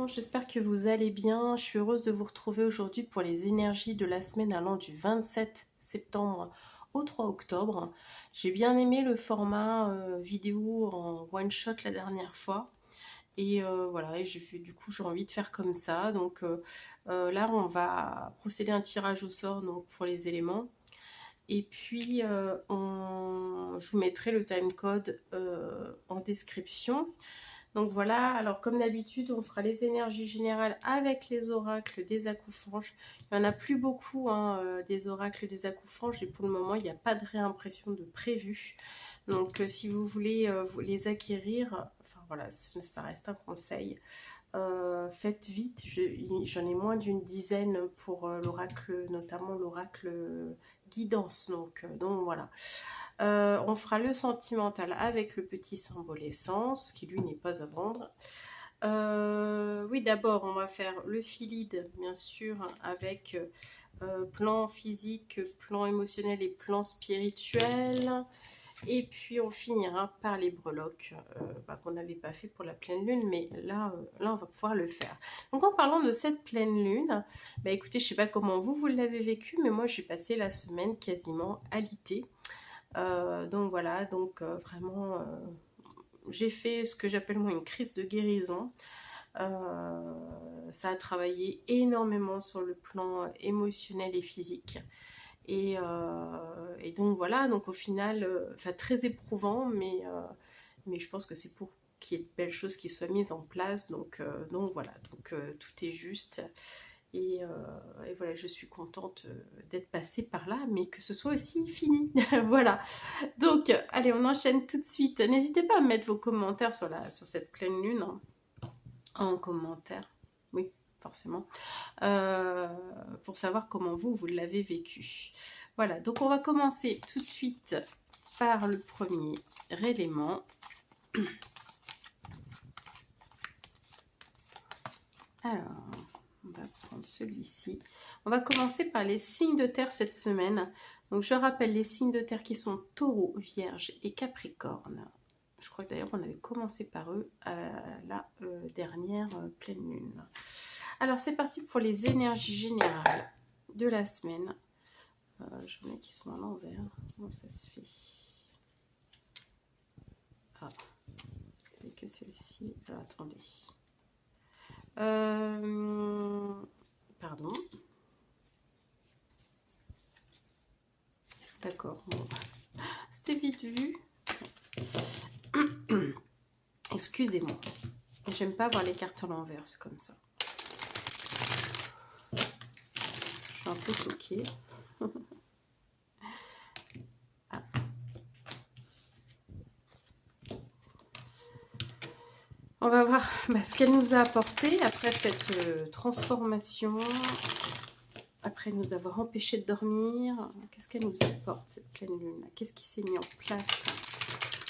j'espère que vous allez bien. Je suis heureuse de vous retrouver aujourd'hui pour les énergies de la semaine allant du 27 septembre au 3 octobre. J'ai bien aimé le format vidéo en one shot la dernière fois. Et voilà, et du coup j'ai envie de faire comme ça. Donc là on va procéder à un tirage au sort donc, pour les éléments. Et puis je vous mettrai le timecode en description. Donc voilà, alors comme d'habitude, on fera les énergies générales avec les oracles des accoufanges. Il n'y en a plus beaucoup des oracles des accoufanges et pour le moment, il n'y a pas de réimpression de prévu. Donc si vous voulez vous les acquérir, enfin voilà, ça reste un conseil. Faites vite, j'en ai moins d'une dizaine pour l'oracle, notamment l'oracle guidance. Donc voilà. On fera le sentimental avec le petit symbole essence, qui lui n'est pas à vendre. Oui, d'abord, on va faire le philide, bien sûr, avec plan physique, plan émotionnel et plan spirituel. Et puis, on finira par les breloques, qu'on n'avait pas fait pour la pleine lune, mais là, on va pouvoir le faire. Donc, en parlant de cette pleine lune, écoutez, je ne sais pas comment vous l'avez vécu, mais moi, j'ai passé la semaine quasiment alitée. Donc voilà, vraiment, j'ai fait ce que j'appelle moi une crise de guérison. Ça a travaillé énormément sur le plan émotionnel et physique. Et donc voilà, donc au final, très éprouvant, mais je pense que c'est pour qu'il y ait de belles choses qui soient mises en place. Donc voilà, tout est juste. Et voilà, je suis contente d'être passée par là, mais que ce soit aussi fini. Voilà. Donc, allez, on enchaîne tout de suite. N'hésitez pas à mettre vos commentaires sur cette pleine lune en commentaire. Oui, forcément. Pour savoir comment vous l'avez vécu. Voilà, donc on va commencer tout de suite par le premier élément. Alors, on va prendre celui-ci. On va commencer par les signes de terre cette semaine. Donc, je rappelle les signes de terre qui sont Taureau, Vierge et Capricorne. Je crois que d'ailleurs, on avait commencé par eux à la dernière pleine lune. Alors, c'est parti pour les énergies générales de la semaine. Je mets qui sont à l'envers. Comment ça se fait? Ah, il n'y a que celle-ci. Alors, attendez. Pardon. D'accord. Bon. C'était vite vu. Excusez-moi. J'aime pas avoir les cartes à l'envers, c'est comme ça. Je suis un peu choquée. Ah. On va voir ce qu'elle nous a apporté après cette transformation. Après nous avoir empêché de dormir. Qu'est-ce qu'elle nous apporte, cette pleine lune? Qu'est-ce qui s'est mis en place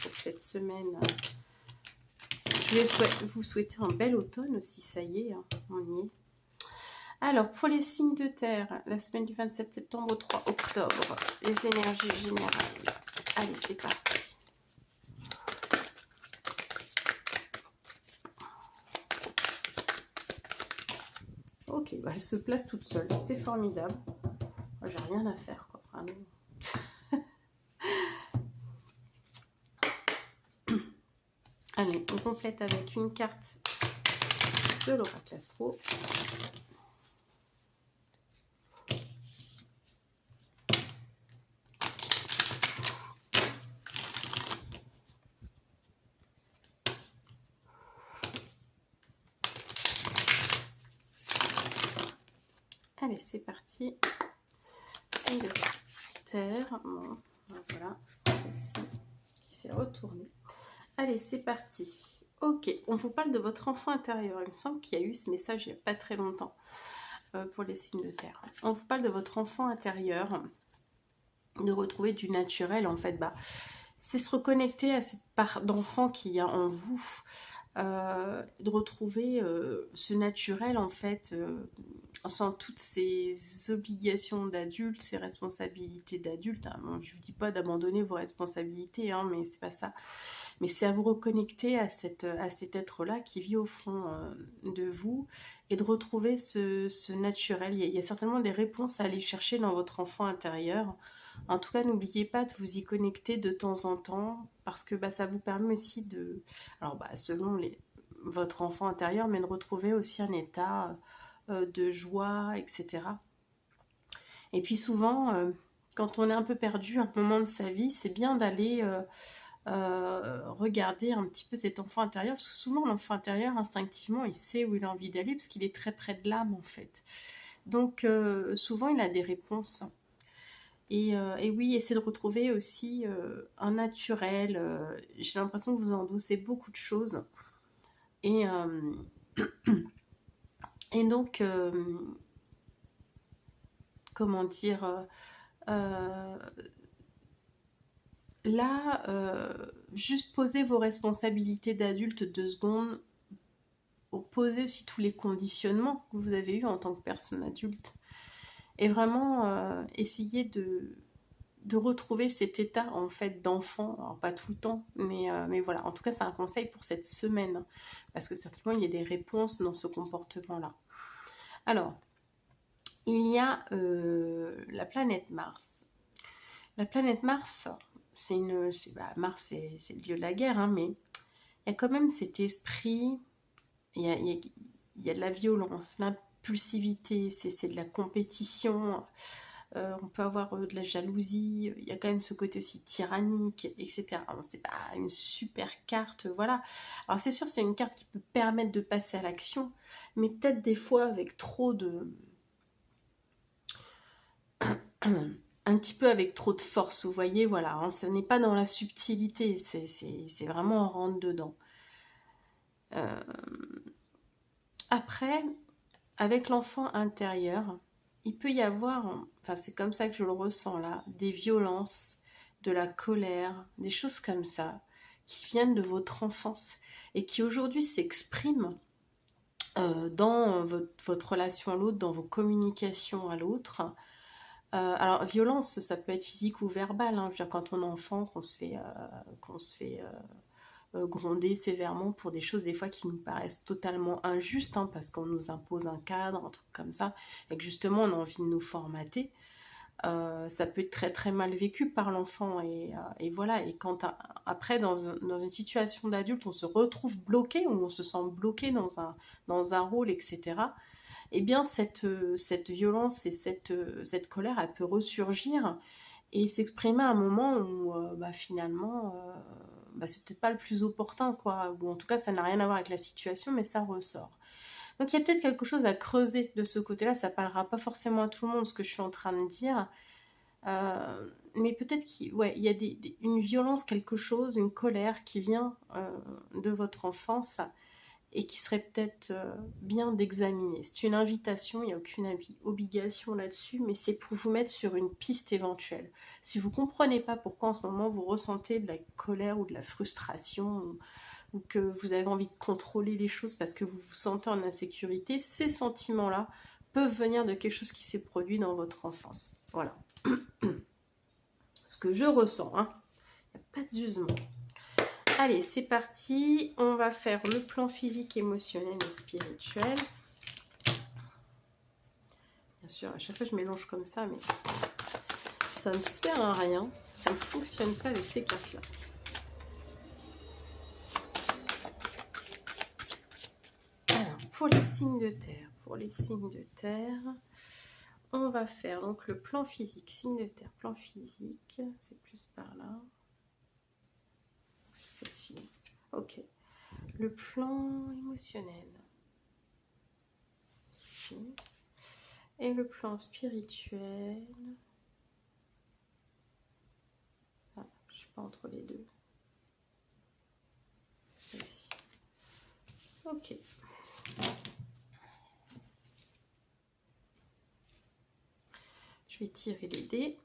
pour cette semaine? Je vais vous souhaiter un bel automne aussi, ça y est, on y est. Alors, pour les signes de terre, la semaine du 27 septembre au 3 octobre, les énergies générales. Allez, c'est parti. Ok, elle se place toute seule, c'est formidable. Moi, j'ai rien à faire, quoi, vraiment. Allez, on complète avec une carte de l'oracle astro. Allez, c'est parti. Signe de terre. Bon, voilà, celle-ci qui s'est retournée. Allez, c'est parti. Ok, on vous parle de votre enfant intérieur. Il me semble qu'il y a eu ce message il n'y a pas très longtemps pour les signes de terre. On vous parle de votre enfant intérieur, de retrouver du naturel en fait. C'est se reconnecter à cette part d'enfant qu'il y a en vous. de retrouver ce naturel en fait, sans toutes ces obligations d'adulte, ces responsabilités d'adulte. Hein. Bon, je ne vous dis pas d'abandonner vos responsabilités, hein, mais c'est pas ça. Mais c'est à vous reconnecter à cet être-là qui vit au fond de vous et de retrouver ce naturel. Il y a certainement des réponses à aller chercher dans votre enfant intérieur. En tout cas, n'oubliez pas de vous y connecter de temps en temps parce que ça vous permet aussi de, alors selon votre enfant intérieur, mais de retrouver aussi un état de joie, etc. Et puis souvent, quand on est un peu perdu à un moment de sa vie, c'est bien d'aller regarder un petit peu cet enfant intérieur, parce que souvent l'enfant intérieur, instinctivement, il sait où il a envie d'aller, parce qu'il est très près de l'âme en fait. Donc souvent il a des réponses. Et oui, essayez de retrouver aussi un naturel. J'ai l'impression que vous endossez beaucoup de choses. Et, et donc, comment dire, euh, là, juste poser vos responsabilités d'adulte 2 secondes, poser aussi tous les conditionnements que vous avez eus en tant que personne adulte. Et vraiment essayer de retrouver cet état en fait d'enfant, alors pas tout le temps, mais voilà, en tout cas c'est un conseil pour cette semaine, parce que certainement il y a des réponses dans ce comportement-là. Alors, il y a la planète Mars. La planète Mars, Mars c'est le dieu de la guerre, hein, mais il y a quand même cet esprit, il y a de la violence, l'impulsivité, c'est de la compétition, on peut avoir de la jalousie, il y a quand même ce côté aussi tyrannique, etc. Alors, c'est pas une super carte, voilà. Alors c'est sûr, c'est une carte qui peut permettre de passer à l'action, mais peut-être des fois avec trop de... un petit peu avec trop de force, vous voyez, voilà. Hein, ça n'est pas dans la subtilité, c'est vraiment en rentre dedans. Après, avec l'enfant intérieur, il peut y avoir, enfin c'est comme ça que je le ressens là, des violences, de la colère, des choses comme ça, qui viennent de votre enfance et qui aujourd'hui s'expriment dans votre relation à l'autre, dans vos communications à l'autre. Alors violence, ça peut être physique ou verbale, hein. Je veux dire, quand on est enfant, qu'on se fait gronder sévèrement pour des choses des fois qui nous paraissent totalement injustes, hein, parce qu'on nous impose un cadre, un truc comme ça, et que justement on a envie de nous formater. Ça peut être très très mal vécu par l'enfant et voilà, et quand après dans une situation d'adulte on se retrouve bloqué ou on se sent bloqué dans un rôle, etc., eh bien cette violence et cette colère elle peut ressurgir et s'exprimer à un moment où finalement c'est peut-être pas le plus opportun, quoi, ou en tout cas ça n'a rien à voir avec la situation, mais ça ressort. Donc il y a peut-être quelque chose à creuser de ce côté-là, ça parlera pas forcément à tout le monde ce que je suis en train de dire, mais peut-être qu'il y a une violence, quelque chose, une colère qui vient de votre enfance et qui serait peut-être bien d'examiner. C'est une invitation, il n'y a aucune obligation là-dessus, mais c'est pour vous mettre sur une piste éventuelle. Si vous ne comprenez pas pourquoi en ce moment vous ressentez de la colère ou de la frustration, ou que vous avez envie de contrôler les choses parce que vous vous sentez en insécurité, ces sentiments-là peuvent venir de quelque chose qui s'est produit dans votre enfance. Voilà. Ce que je ressens, hein. Il n'y a pas de jugement. Allez, c'est parti. On va faire le plan physique, émotionnel et spirituel. Bien sûr, à chaque fois je mélange comme ça, mais ça ne sert à rien. Ça ne fonctionne pas avec ces cartes-là. Alors, pour les signes de terre, on va faire donc le plan physique, signe de terre, plan physique, c'est plus par là. Cette fille. Ok. Le plan émotionnel. Ici. Et le plan spirituel. Ah, je ne suis pas entre les deux. C'est ici. Ok. Je vais tirer les dés.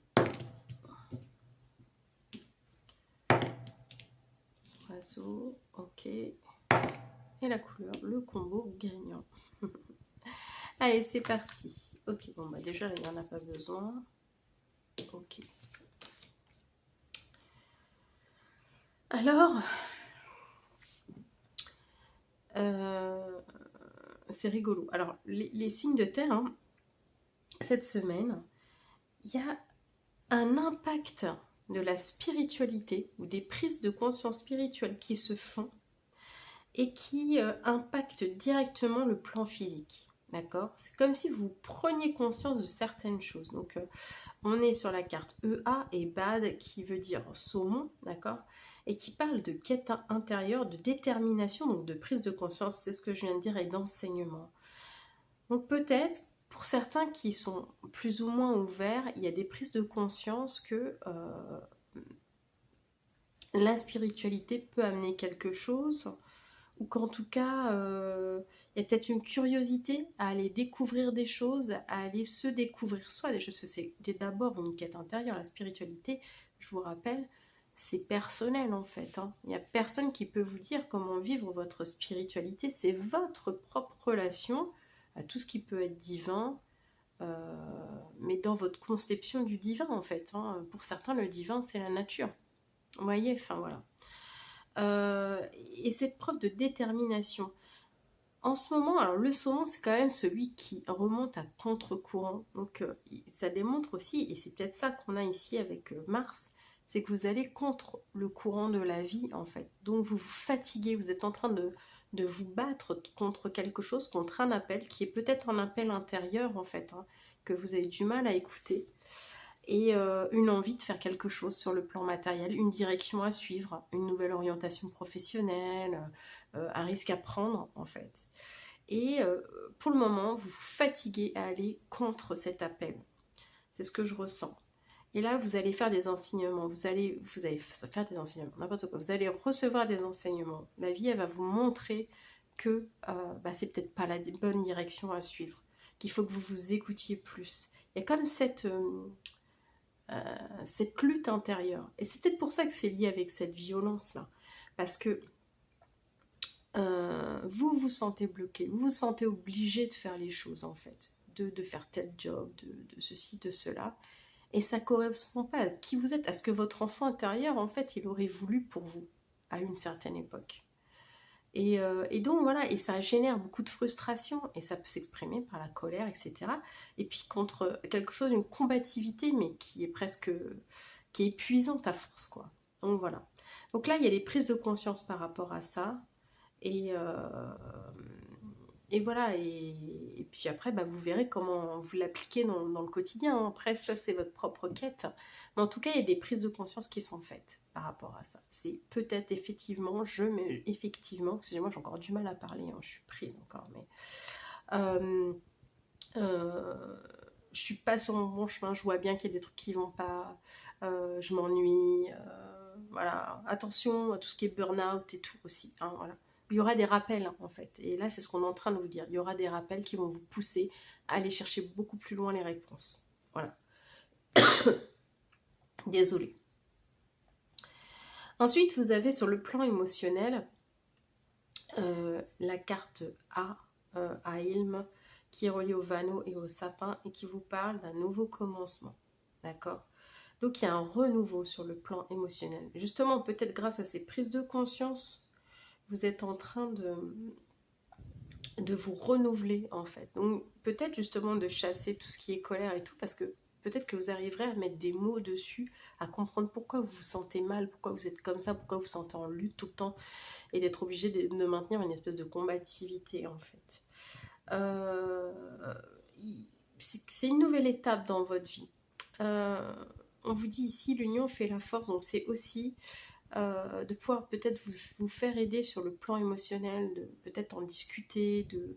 Oiseau. Ok. et la couleur, le combo gagnant. Allez, c'est parti. Ok, bon, bah déjà, il n'y en a pas besoin. Ok. Alors, c'est rigolo. Alors, les signes de terre, hein, cette semaine, il y a un impact de la spiritualité ou des prises de conscience spirituelles qui se font et qui impactent directement le plan physique. D'accord? C'est comme si vous preniez conscience de certaines choses. Donc, on est sur la carte EA et BAD qui veut dire saumon, d'accord? Et qui parle de quête intérieure, de détermination, donc de prise de conscience, c'est ce que je viens de dire, et d'enseignement. Donc peut-être, pour certains qui sont plus ou moins ouverts, il y a des prises de conscience que la spiritualité peut amener quelque chose, ou qu'en tout cas, il y a peut-être une curiosité à aller découvrir des choses, à aller se découvrir soi. Des choses, c'est d'abord une quête intérieure. La spiritualité, je vous rappelle, c'est personnel en fait. Hein. Il n'y a personne qui peut vous dire comment vivre votre spiritualité. C'est votre propre relation à tout ce qui peut être divin, mais dans votre conception du divin en fait. Hein. Pour certains, le divin, c'est la nature. Vous voyez, enfin voilà. Et cette preuve de détermination. En ce moment, alors le saumon, c'est quand même celui qui remonte à contre-courant. Donc ça démontre aussi, et c'est peut-être ça qu'on a ici avec Mars, c'est que vous allez contre le courant de la vie en fait. Donc vous vous fatiguez, vous êtes en train de vous battre contre quelque chose, contre un appel qui est peut-être un appel intérieur en fait, hein, que vous avez du mal à écouter. Et une envie de faire quelque chose sur le plan matériel, une direction à suivre, une nouvelle orientation professionnelle, un risque à prendre en fait. Et pour le moment, vous vous fatiguez à aller contre cet appel. C'est ce que je ressens. Et là, vous allez faire des enseignements, vous allez faire des enseignements, n'importe quoi. Vous allez recevoir des enseignements. La vie, elle va vous montrer que c'est peut-être pas la bonne direction à suivre, qu'il faut que vous vous écoutiez plus. Il y a comme cette lutte intérieure. Et c'est peut-être pour ça que c'est lié avec cette violence-là. Parce que vous vous sentez bloqué, vous vous sentez obligé de faire les choses en fait, de faire tel job, de ceci, de cela. Et ça ne correspond pas à qui vous êtes, à ce que votre enfant intérieur, en fait, il aurait voulu pour vous, à une certaine époque. Et donc voilà, et ça génère beaucoup de frustration, et ça peut s'exprimer par la colère, etc. Et puis contre quelque chose, une combativité, mais qui est presque, qui est épuisante à force, quoi. Donc voilà. Donc là, il y a des prises de conscience par rapport à ça, et, et voilà, et puis après, vous verrez comment vous l'appliquez dans le quotidien. Après, ça, c'est votre propre quête. Mais en tout cas, il y a des prises de conscience qui sont faites par rapport à ça. C'est peut-être effectivement, excusez-moi, j'ai encore du mal à parler, hein, je suis prise encore, mais je suis pas sur mon bon chemin, je vois bien qu'il y a des trucs qui vont pas, je m'ennuie, voilà, attention à tout ce qui est burn-out et tout aussi, hein, voilà. Il y aura des rappels en fait, et là c'est ce qu'on est en train de vous dire, il y aura des rappels qui vont vous pousser à aller chercher beaucoup plus loin les réponses, voilà. Désolée. Ensuite, vous avez sur le plan émotionnel la carte A, à Ilm, qui est reliée au Vanneau et au sapin et qui vous parle d'un nouveau commencement. D'accord ? Donc il y a un renouveau sur le plan émotionnel. Justement, peut-être grâce à ces prises de conscience, vous êtes en train de vous renouveler en fait. Donc peut-être justement de chasser tout ce qui est colère et tout, parce que peut-être que vous arriverez à mettre des mots dessus, à comprendre pourquoi vous vous sentez mal, pourquoi vous êtes comme ça, pourquoi vous vous sentez en lutte tout le temps, et d'être obligé de maintenir une espèce de combativité en fait. C'est une nouvelle étape dans votre vie. On vous dit ici, l'union fait la force, donc c'est aussi de pouvoir peut-être vous faire aider sur le plan émotionnel, de peut-être en discuter, de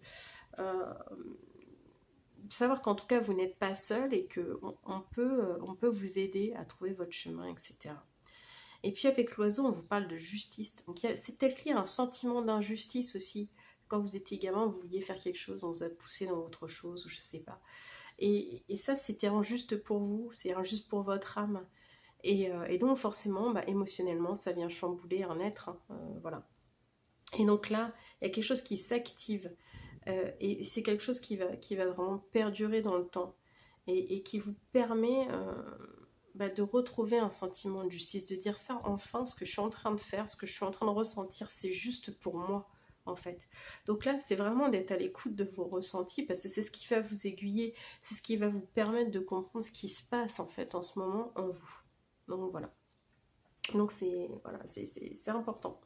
savoir qu'en tout cas vous n'êtes pas seul et qu'on peut vous aider à trouver votre chemin, etc. Et puis avec l'oiseau, on vous parle de justice. Donc c'est peut-être lié à un sentiment d'injustice aussi. Quand vous étiez gamin, vous vouliez faire quelque chose, on vous a poussé dans autre chose, ou je sais pas. Et ça, c'était injuste pour vous, c'est injuste pour votre âme. Et donc forcément, émotionnellement, ça vient chambouler un être. Hein, voilà. Et donc là, Il y a quelque chose qui s'active. Et c'est quelque chose qui va vraiment perdurer dans le temps. Et qui vous permet de retrouver un sentiment de justice, de dire ça, enfin, ce que je suis en train de faire, ce que je suis en train de ressentir, c'est juste pour moi, en fait. Donc là, c'est vraiment d'être à l'écoute de vos ressentis, parce que c'est ce qui va vous aiguiller, c'est ce qui va vous permettre de comprendre ce qui se passe, en fait, en ce moment, en vous. Donc voilà. Donc c'est voilà, c'est important.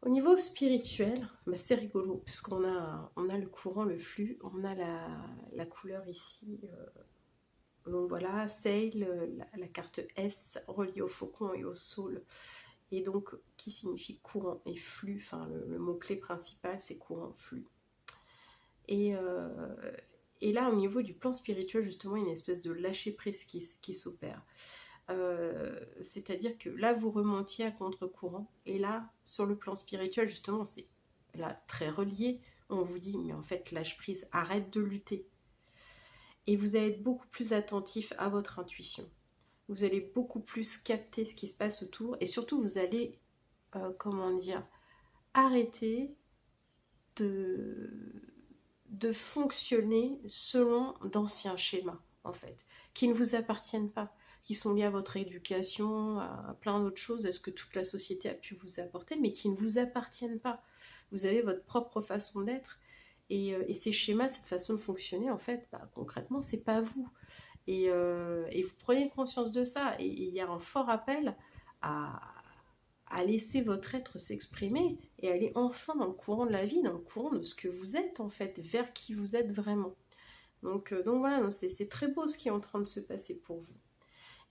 Au niveau spirituel, c'est rigolo, puisqu'on a le courant, le flux, on a la couleur ici. Donc voilà, Sail, la carte S reliée au faucon et au saule, et donc qui signifie courant et flux, enfin le mot-clé principal c'est courant, flux. Et, là au niveau du plan spirituel, justement, il y a une espèce de lâcher-prise qui s'opère. C'est-à-dire que là vous remontiez à contre-courant, et là sur le plan spirituel justement c'est là très relié, on vous dit mais en fait lâche prise, arrête de lutter, et vous allez être beaucoup plus attentif à votre intuition, vous allez beaucoup plus capter ce qui se passe autour, et surtout vous allez comment dire, arrêter de fonctionner selon d'anciens schémas, en fait, qui ne vous appartiennent pas, qui sont liés à votre éducation, à plein d'autres choses, à ce que toute la société a pu vous apporter, mais qui ne vous appartiennent pas. Vous avez votre propre façon d'être, et ces schémas, cette façon de fonctionner, en fait, concrètement, c'est pas vous. Et vous prenez conscience de ça, et il y a un fort appel à laisser votre être s'exprimer et aller enfin dans le courant de la vie, dans le courant de ce que vous êtes en fait, vers qui vous êtes vraiment. Donc voilà, c'est très beau ce qui est en train de se passer pour vous.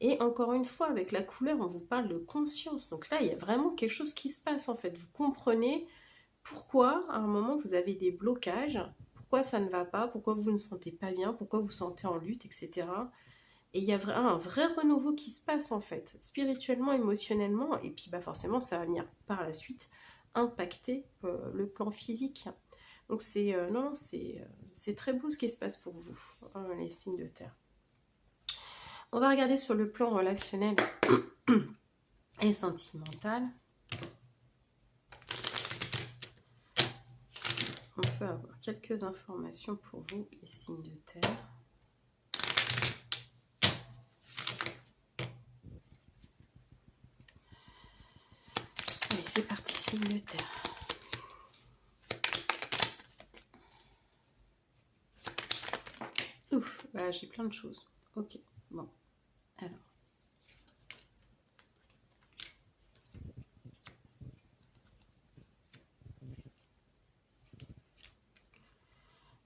Et encore une fois, avec la couleur, on vous parle de conscience. Donc là, il y a vraiment quelque chose qui se passe en fait. Vous comprenez pourquoi à un moment vous avez des blocages, pourquoi ça ne va pas, pourquoi vous ne sentez pas bien, pourquoi vous sentez en lutte, etc. Et il y a un vrai renouveau qui se passe en fait, spirituellement, émotionnellement, et puis forcément ça va venir par la suite impacter le plan physique. Donc c'est très beau ce qui se passe pour vous, les signes de terre. On va regarder sur le plan relationnel et sentimental. On peut avoir quelques informations pour vous, les signes de terre. Allez, c'est parti, signe de terre. Ouf, j'ai plein de choses. Ok, bon.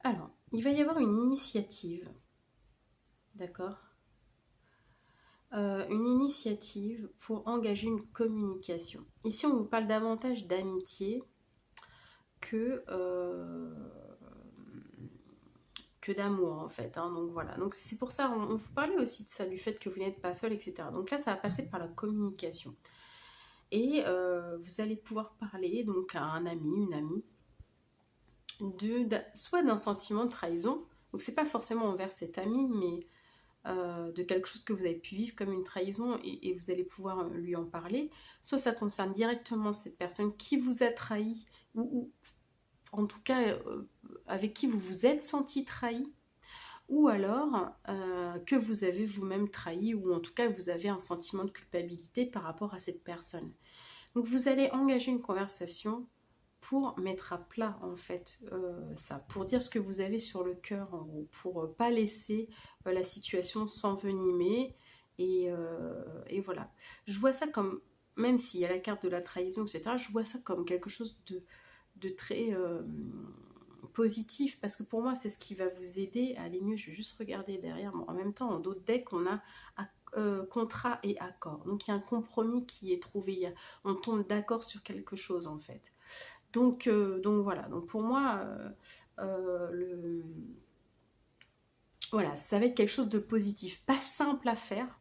Alors, il va y avoir une initiative, d'accord, une initiative pour engager une communication. Ici, on vous parle davantage d'amitié que d'amour, en fait. Donc voilà, donc c'est pour ça, on vous parlait aussi de ça, du fait que vous n'êtes pas seul, etc. Donc là, ça va passer par la communication. Et vous allez pouvoir parler donc à un ami, une amie, soit d'un sentiment de trahison, donc c'est pas forcément envers cet ami, mais de quelque chose que vous avez pu vivre comme une trahison, et vous allez pouvoir lui en parler. Soit ça concerne directement cette personne qui vous a trahi, ou en tout cas avec qui vous vous êtes senti trahi, ou alors que vous avez vous-même trahi, ou en tout cas vous avez un sentiment de culpabilité par rapport à cette personne. Donc vous allez engager une conversation pour mettre à plat en fait ça, pour dire ce que vous avez sur le cœur en gros, pour pas laisser la situation s'envenimer, et voilà. Je vois ça comme, même s'il y a la carte de la trahison, etc., je vois ça comme quelque chose de très positif, parce que pour moi c'est ce qui va vous aider à aller mieux. Je vais juste regarder derrière. Bon, en même temps, en d'autres decks, on a contrat et accord, donc il y a un compromis qui est trouvé, on tombe d'accord sur quelque chose en fait. Donc voilà, donc pour moi, voilà, ça va être quelque chose de positif. Pas simple à faire,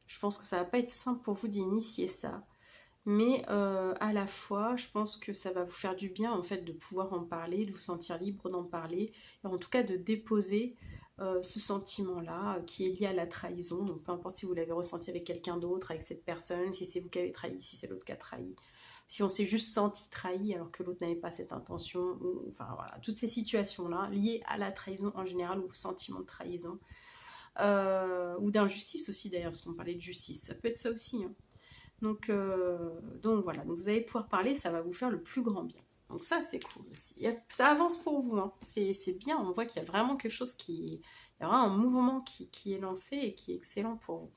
je pense que ça va pas être simple pour vous d'initier ça, mais à la fois, je pense que ça va vous faire du bien en fait de pouvoir en parler, de vous sentir libre d'en parler, et en tout cas de déposer ce sentiment-là qui est lié à la trahison. Donc peu importe si vous l'avez ressenti avec quelqu'un d'autre, avec cette personne, si c'est vous qui avez trahi, si c'est l'autre qui a trahi. si on s'est juste senti trahi alors que l'autre n'avait pas cette intention, ou, enfin voilà, toutes ces situations-là liées à la trahison en général ou au sentiment de trahison, ou d'injustice aussi d'ailleurs, parce qu'on parlait de justice, ça peut être ça aussi. Hein. Donc voilà, donc vous allez pouvoir parler, ça va vous faire le plus grand bien. Donc ça c'est cool aussi. Ça avance pour vous, hein. C'est bien, on voit qu'il y a vraiment quelque chose il y aura un mouvement qui est lancé et qui est excellent pour vous.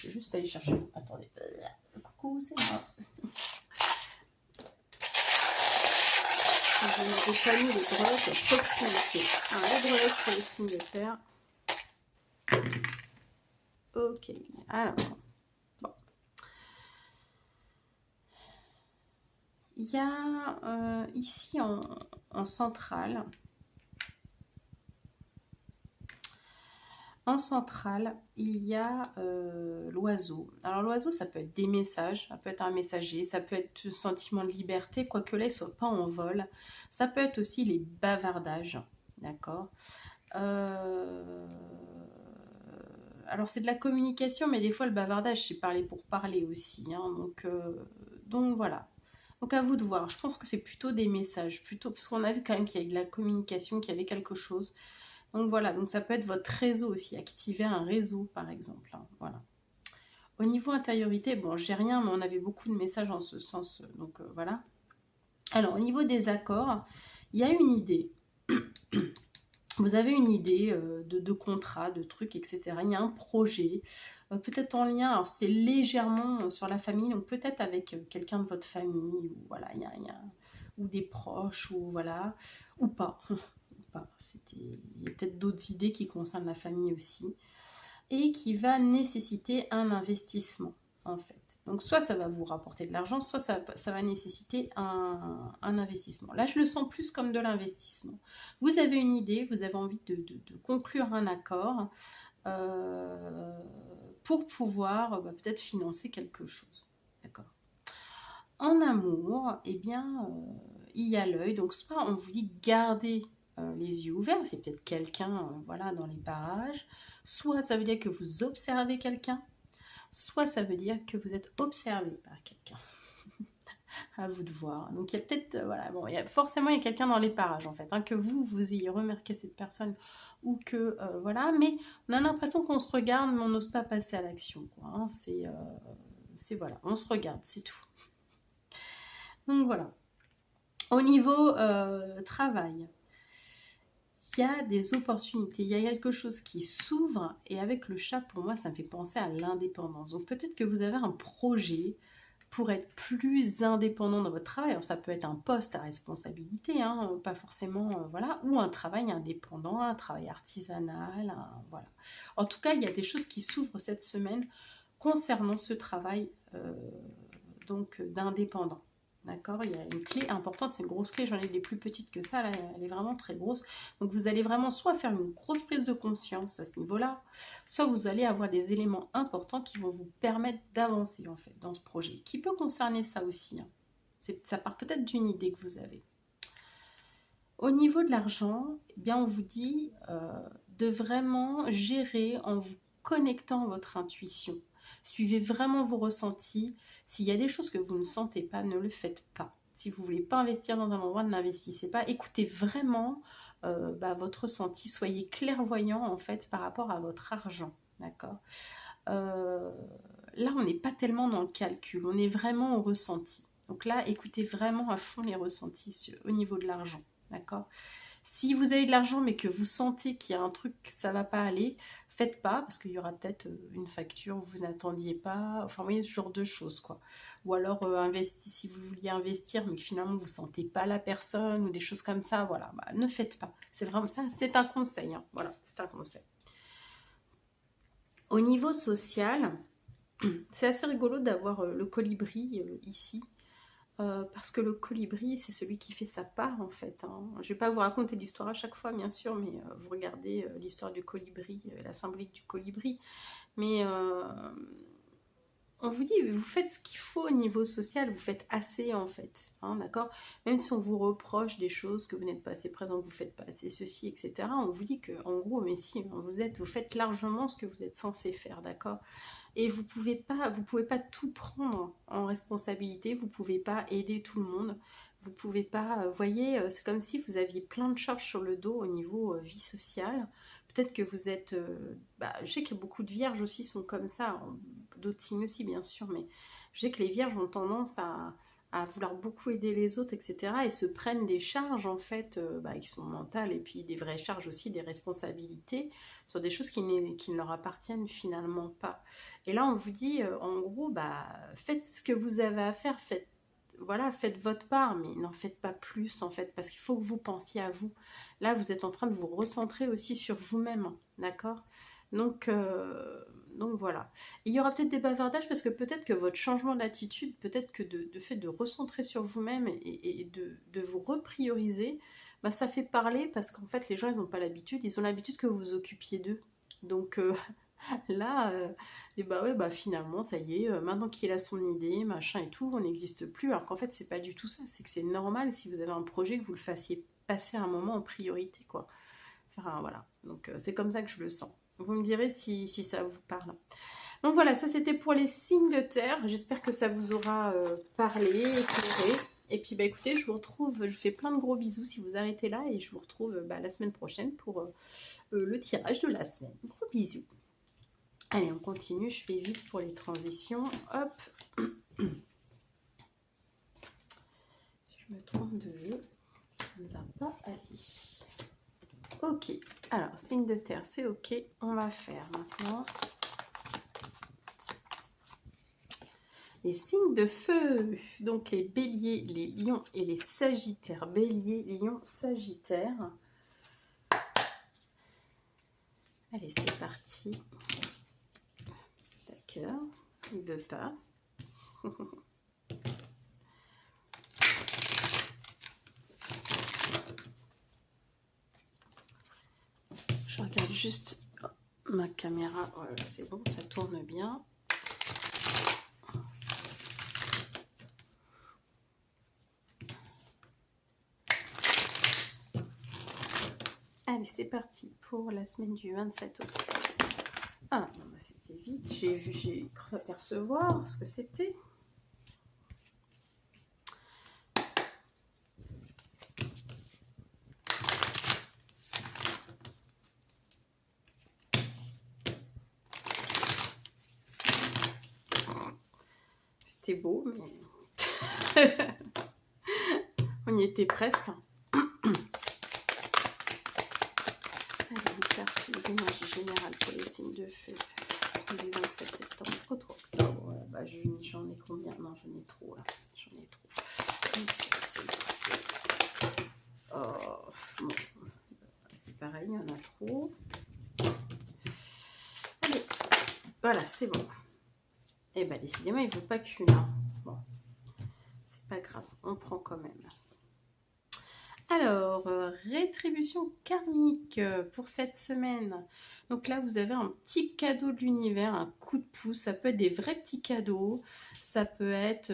Je vais juste aller chercher, attendez, coucou, c'est moi. Je vais dépanner les breloques à proximité. Les breloques pour les signes de terre. Ok, alors, bon. Il y a ici en centrale, il y a l'oiseau. Alors l'oiseau, ça peut être des messages, ça peut être un messager, ça peut être un sentiment de liberté, quoique là, il ne soit pas en vol. Ça peut être aussi les bavardages, d'accord. Alors c'est de la communication, mais des fois le bavardage, c'est parler pour parler aussi. Hein, donc voilà. Donc à vous de voir. Je pense que c'est plutôt des messages, plutôt parce qu'on a vu quand même qu'il y avait de la communication, qu'il y avait quelque chose. Donc voilà, donc ça peut être votre réseau aussi, activer un réseau par exemple. Hein, voilà. Au niveau intériorité, bon, j'ai rien, mais on avait beaucoup de messages en ce sens. Donc voilà. Alors au niveau des accords, il y a une idée. Vous avez une idée de contrat, de trucs, etc. Il y a un projet, peut-être en lien, alors c'est légèrement sur la famille, donc peut-être avec quelqu'un de votre famille, ou voilà, ou des proches, ou voilà, ou pas. Il y a peut-être d'autres idées qui concernent la famille aussi, et qui va nécessiter un investissement, en fait. Donc soit ça va vous rapporter de l'argent, soit ça va nécessiter un investissement. Là, je le sens plus comme de l'investissement. Vous avez une idée, vous avez envie de conclure un accord pour pouvoir peut-être financer quelque chose. D'accord. En amour, eh bien, il y a l'œil. Donc soit on vous dit gardez les yeux ouverts, c'est peut-être quelqu'un voilà, dans les parages. Soit ça veut dire que vous observez quelqu'un, soit ça veut dire que vous êtes observé par quelqu'un. À vous de voir. Donc il y a peut-être, voilà, bon, forcément il y a quelqu'un dans les parages en fait, hein, que vous ayez remarqué cette personne ou que, voilà, mais on a l'impression qu'on se regarde mais on n'ose pas passer à l'action, quoi. Hein, c'est voilà, on se regarde, c'est tout. Donc voilà. Au niveau travail, il y a des opportunités, il y a quelque chose qui s'ouvre et avec le chat, pour moi, ça me fait penser à l'indépendance. Donc peut-être que vous avez un projet pour être plus indépendant dans votre travail. Alors ça peut être un poste à responsabilité, hein, pas forcément, voilà, ou un travail indépendant, un travail artisanal, voilà. En tout cas, il y a des choses qui s'ouvrent cette semaine concernant ce travail donc d'indépendant. D'accord, il y a une clé importante, c'est une grosse clé, j'en ai des plus petites que ça, là, elle est vraiment très grosse. Donc vous allez vraiment soit faire une grosse prise de conscience à ce niveau-là, soit vous allez avoir des éléments importants qui vont vous permettre d'avancer en fait dans ce projet, qui peut concerner ça aussi. Hein. Ça part peut-être d'une idée que vous avez. Au niveau de l'argent, eh bien on vous dit de vraiment gérer en vous connectant à votre intuition. Suivez vraiment vos ressentis. S'il y a des choses que vous ne sentez pas, ne le faites pas. Si vous ne voulez pas investir dans un endroit, n'investissez pas. Écoutez vraiment votre ressenti. Soyez clairvoyant en fait par rapport à votre argent. D'accord. Là, on n'est pas tellement dans le calcul. On est vraiment au ressenti. Donc là, écoutez vraiment à fond les ressentis au niveau de l'argent. D'accord. Si vous avez de l'argent mais que vous sentez qu'il y a un truc, ça va pas aller, faites pas parce qu'il y aura peut-être une facture que vous n'attendiez pas. Enfin, vous voyez ce genre de choses, quoi. Ou alors, si vous vouliez investir mais que finalement vous sentez pas la personne ou des choses comme ça, voilà, ne faites pas. C'est vraiment ça, c'est un conseil. Hein. Voilà, c'est un conseil. Au niveau social, c'est assez rigolo d'avoir le colibri ici. Parce que le colibri, c'est celui qui fait sa part en fait. Hein. Je ne vais pas vous raconter l'histoire à chaque fois, bien sûr, mais vous regardez l'histoire du colibri, la symbolique du colibri. Mais on vous dit, vous faites ce qu'il faut au niveau social, vous faites assez en fait, hein, d'accord? Même si on vous reproche des choses, que vous n'êtes pas assez présent, que vous ne faites pas assez ceci, etc. On vous dit que, en gros, mais si, vous faites largement ce que vous êtes censé faire, d'accord? Et vous pouvez pas tout prendre en responsabilité, vous pouvez pas aider tout le monde, vous pouvez pas, voyez, c'est comme si vous aviez plein de charges sur le dos au niveau vie sociale. Peut-être que vous êtes, je sais que beaucoup de vierges aussi sont comme ça, d'autres signes aussi bien sûr, mais je sais que les vierges ont tendance à vouloir beaucoup aider les autres, etc. et se prennent des charges en fait qui sont mentales et puis des vraies charges aussi, des responsabilités sur des choses qui ne leur appartiennent finalement pas. Et là, on vous dit, en gros, faites ce que vous avez à faire, faites votre part, mais n'en faites pas plus, en fait, parce qu'il faut que vous pensiez à vous. Là, vous êtes en train de vous recentrer aussi sur vous-même, d'accord? Donc, euh, donc voilà. Il y aura peut-être des bavardages, parce que peut-être que votre changement d'attitude, peut-être que de fait de recentrer sur vous-même et de vous reprioriser, ça fait parler, parce qu'en fait, les gens, ils n'ont pas l'habitude, ils ont l'habitude que vous vous occupiez d'eux. Donc, là, bah ouais, finalement, ça y est, maintenant qu'il a son idée, machin et tout, on n'existe plus. Alors qu'en fait, c'est pas du tout ça. C'est que c'est normal si vous avez un projet que vous le fassiez passer un moment en priorité, quoi. Enfin, voilà. Donc, c'est comme ça que je le sens. Vous me direz si ça vous parle. Donc voilà, ça c'était pour les signes de terre. J'espère que ça vous aura parlé, éclairé. Et puis, écoutez, je vous retrouve, je fais plein de gros bisous si vous arrêtez là. Et je vous retrouve la semaine prochaine pour le tirage de la semaine. Gros bisous. Allez, on continue, je fais vite pour les transitions. Hop. Si je me trompe de jeu, ça ne va pas aller. Ok, alors, signe de terre, c'est ok. On va faire maintenant les signes de feu. Donc, les béliers, les lions et les sagittaires. Bélier, lion, sagittaire. Allez, c'est parti. D'accord, il ne veut pas. Je regarde juste ma caméra. Voilà, c'est bon, ça tourne bien. Allez, c'est parti pour la semaine du 27 octobre. Ah, non, c'était vite. J'ai cru apercevoir ce que c'était. C'était beau, mais on y était presque. Allez, une carte des énergies générales pour les signes de feu. Du 27 septembre au 3 octobre. J'en ai combien? Non, j'en ai trop là. J'en ai trop. Oh, bon. C'est pareil, il y en a trop. Allez, voilà, c'est bon. Et décidément, il ne veut pas qu'une. Hein. Bon, c'est pas grave, on prend quand même. Alors, rétribution karmique pour cette semaine. Donc là, vous avez un petit cadeau de l'univers, un coup de pouce. Ça peut être des vrais petits cadeaux. Ça peut être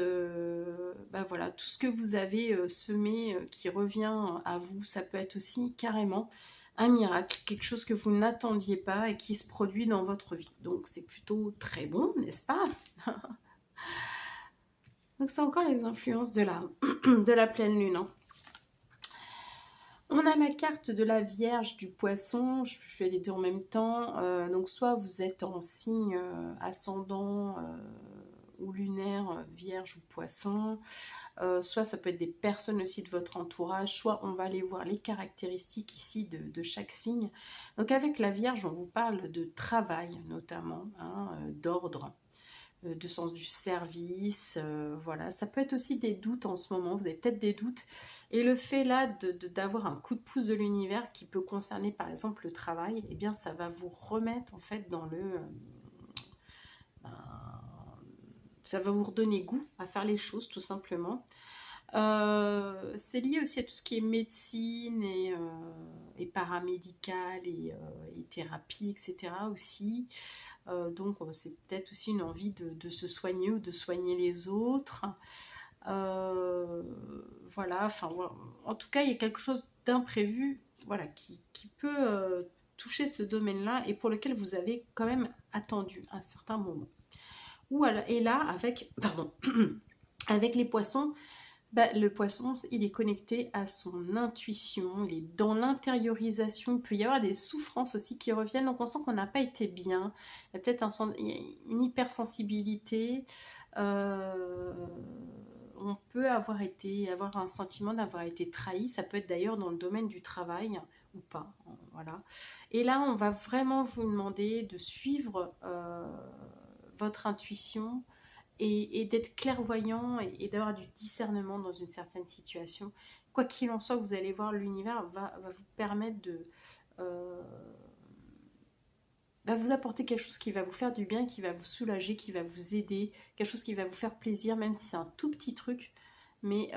voilà, tout ce que vous avez semé qui revient à vous. Ça peut être aussi carrément un miracle, quelque chose que vous n'attendiez pas et qui se produit dans votre vie. Donc c'est plutôt très bon, n'est-ce pas? Donc c'est encore les influences de la pleine lune. Hein. On a la carte de la Vierge, du Poisson, je fais les deux en même temps. Donc soit vous êtes en signe ascendant ou lunaire, Vierge ou Poisson, soit ça peut être des personnes aussi de votre entourage, soit on va aller voir les caractéristiques ici de chaque signe. Donc avec la Vierge, on vous parle de travail notamment, d'ordre. De sens du service, voilà. Ça peut être aussi des doutes en ce moment, vous avez peut-être des doutes. Et le fait là d'avoir un coup de pouce de l'univers qui peut concerner par exemple le travail, eh bien ça va vous remettre en fait dans ça va vous redonner goût à faire les choses tout simplement. C'est lié aussi à tout ce qui est médecine et paramédical et thérapie, etc. aussi. Donc c'est peut-être aussi une envie de se soigner ou de soigner les autres. Voilà, enfin, voilà. En tout cas, il y a quelque chose d'imprévu, voilà, qui peut toucher ce domaine-là et pour lequel vous avez quand même attendu un certain moment. Et là, avec, pardon, avec les poissons, bah, le poisson, il est connecté à son intuition, il est dans l'intériorisation. Il peut y avoir des souffrances aussi qui reviennent, donc on sent qu'on n'a pas été bien. Il y a peut-être une hypersensibilité. On peut avoir un sentiment d'avoir été trahi. Ça peut être d'ailleurs dans le domaine du travail ou pas. Voilà. Et là, on va vraiment vous demander de suivre votre intuition et d'être clairvoyant et d'avoir du discernement dans une certaine situation. Quoi qu'il en soit, vous allez voir, l'univers va vous permettre va vous apporter quelque chose qui va vous faire du bien, qui va vous soulager, qui va vous aider, quelque chose qui va vous faire plaisir, même si c'est un tout petit truc. Mais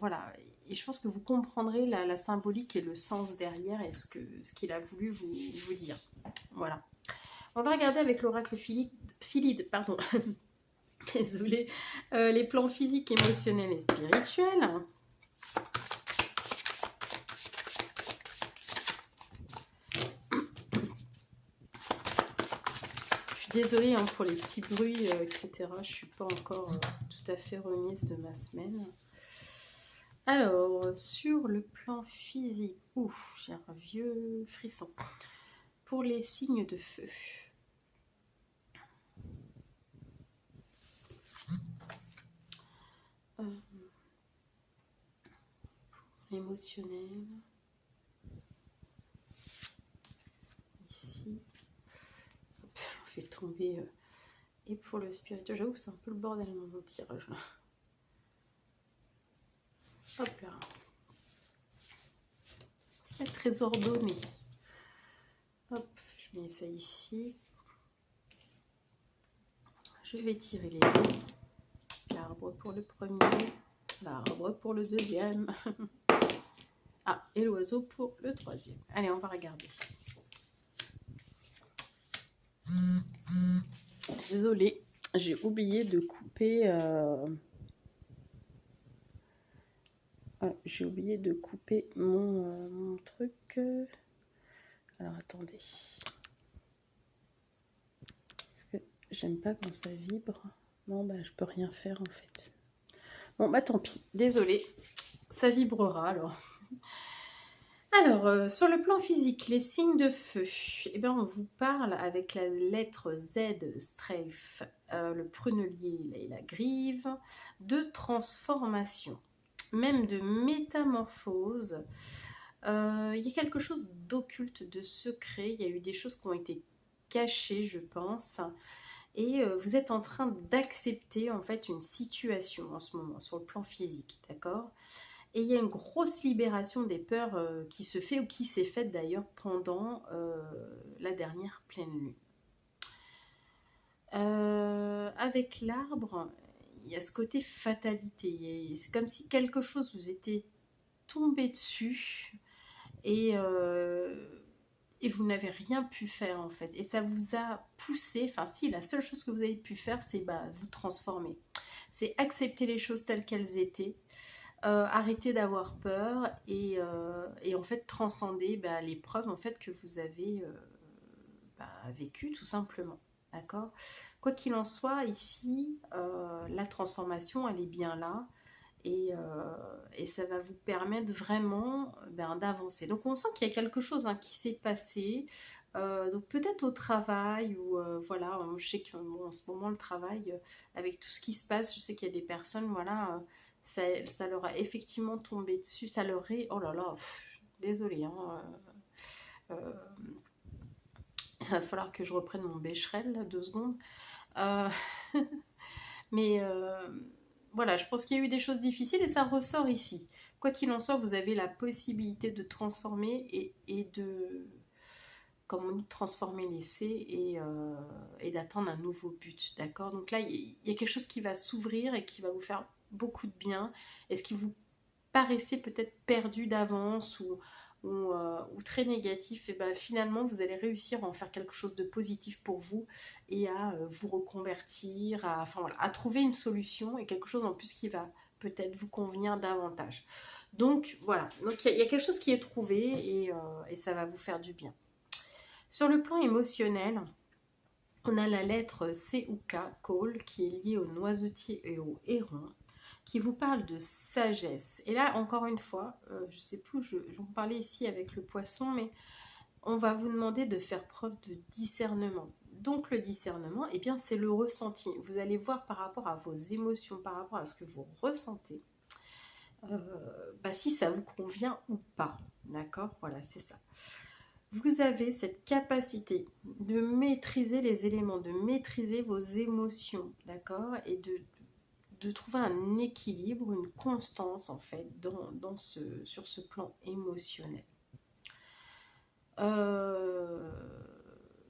voilà, et je pense que vous comprendrez la symbolique et le sens derrière et ce qu'il a voulu vous dire. Voilà. On va regarder avec l'oracle Philide, pardon. Désolée, les plans physiques, émotionnels et spirituels. Je suis désolée hein, pour les petits bruits, etc. Je ne suis pas encore tout à fait remise de ma semaine. Alors, sur le plan physique, ouf, j'ai un vieux frisson. Pour les signes de feu. L'émotionnel. Ici. Hop, j'en fais tomber. Et pour le spirituel, j'avoue que c'est un peu le bordel mon tirage là. Hop là. C'est pas très ordonné. Hop, je mets ça ici. Je vais tirer les dés. L'arbre pour le premier, l'arbre pour le deuxième. Ah, et l'oiseau pour le troisième. Allez, on va regarder. Désolée, j'ai oublié de couper... j'ai oublié de couper mon truc. Alors, attendez. Parce que j'aime pas quand ça vibre. Non, bah, je peux rien faire, en fait. Bon, bah, tant pis. Désolée. Ça vibrera, alors. Alors, sur le plan physique, les signes de feu, eh bien, on vous parle avec la lettre Z, strafe, le prunelier et la grive, de transformation, même de métamorphose. Il y a quelque chose d'occulte, de secret, il y a eu des choses qui ont été cachées, je pense, et vous êtes en train d'accepter en fait une situation en ce moment, sur le plan physique, d'accord ? Et il y a une grosse libération des peurs qui se fait ou qui s'est faite d'ailleurs pendant la dernière pleine lune. Avec l'arbre, il y a ce côté fatalité. C'est comme si quelque chose vous était tombé dessus et vous n'avez rien pu faire en fait. Et ça vous a poussé, enfin si, la seule chose que vous avez pu faire, c'est vous transformer. C'est accepter les choses telles qu'elles étaient. Arrêter d'avoir peur et en fait transcender l'épreuve en fait que vous avez vécue tout simplement, d'accord ? Quoi qu'il en soit, ici, la transformation, elle est bien là et ça va vous permettre vraiment d'avancer. Donc on sent qu'il y a quelque chose qui s'est passé, donc peut-être au travail ou voilà, je sais qu'en ce moment le travail, avec tout ce qui se passe, je sais qu'il y a des personnes, voilà, ça leur a effectivement tombé dessus, ça leur est, oh là là, désolée, hein, il va falloir que je reprenne mon bécherel, là, 2 secondes. Mais voilà, je pense qu'il y a eu des choses difficiles et ça ressort ici. Quoi qu'il en soit, vous avez la possibilité de transformer et de, comme on dit, transformer l'essai et d'atteindre un nouveau but, d'accord ? Donc là, il y a quelque chose qui va s'ouvrir et qui va vous faire beaucoup de bien, et ce qui vous paraissait peut-être perdu d'avance ou très négatif, et ben finalement vous allez réussir à en faire quelque chose de positif pour vous et à vous reconvertir, enfin, voilà, à trouver une solution et quelque chose en plus qui va peut-être vous convenir davantage. Donc voilà, donc il y a quelque chose qui est trouvé et ça va vous faire du bien. Sur le plan émotionnel, on a la lettre C ou K, Call, qui est liée au noisetier et au héron, qui vous parle de sagesse. Et là, encore une fois, je ne sais plus, j'en parlais ici avec le poisson, mais on va vous demander de faire preuve de discernement. Donc le discernement, eh bien, c'est le ressenti. Vous allez voir par rapport à vos émotions, par rapport à ce que vous ressentez, si ça vous convient ou pas. D'accord? Voilà, c'est ça. Vous avez cette capacité de maîtriser les éléments, de maîtriser vos émotions, d'accord? Et de trouver un équilibre, une constance en fait sur ce plan émotionnel.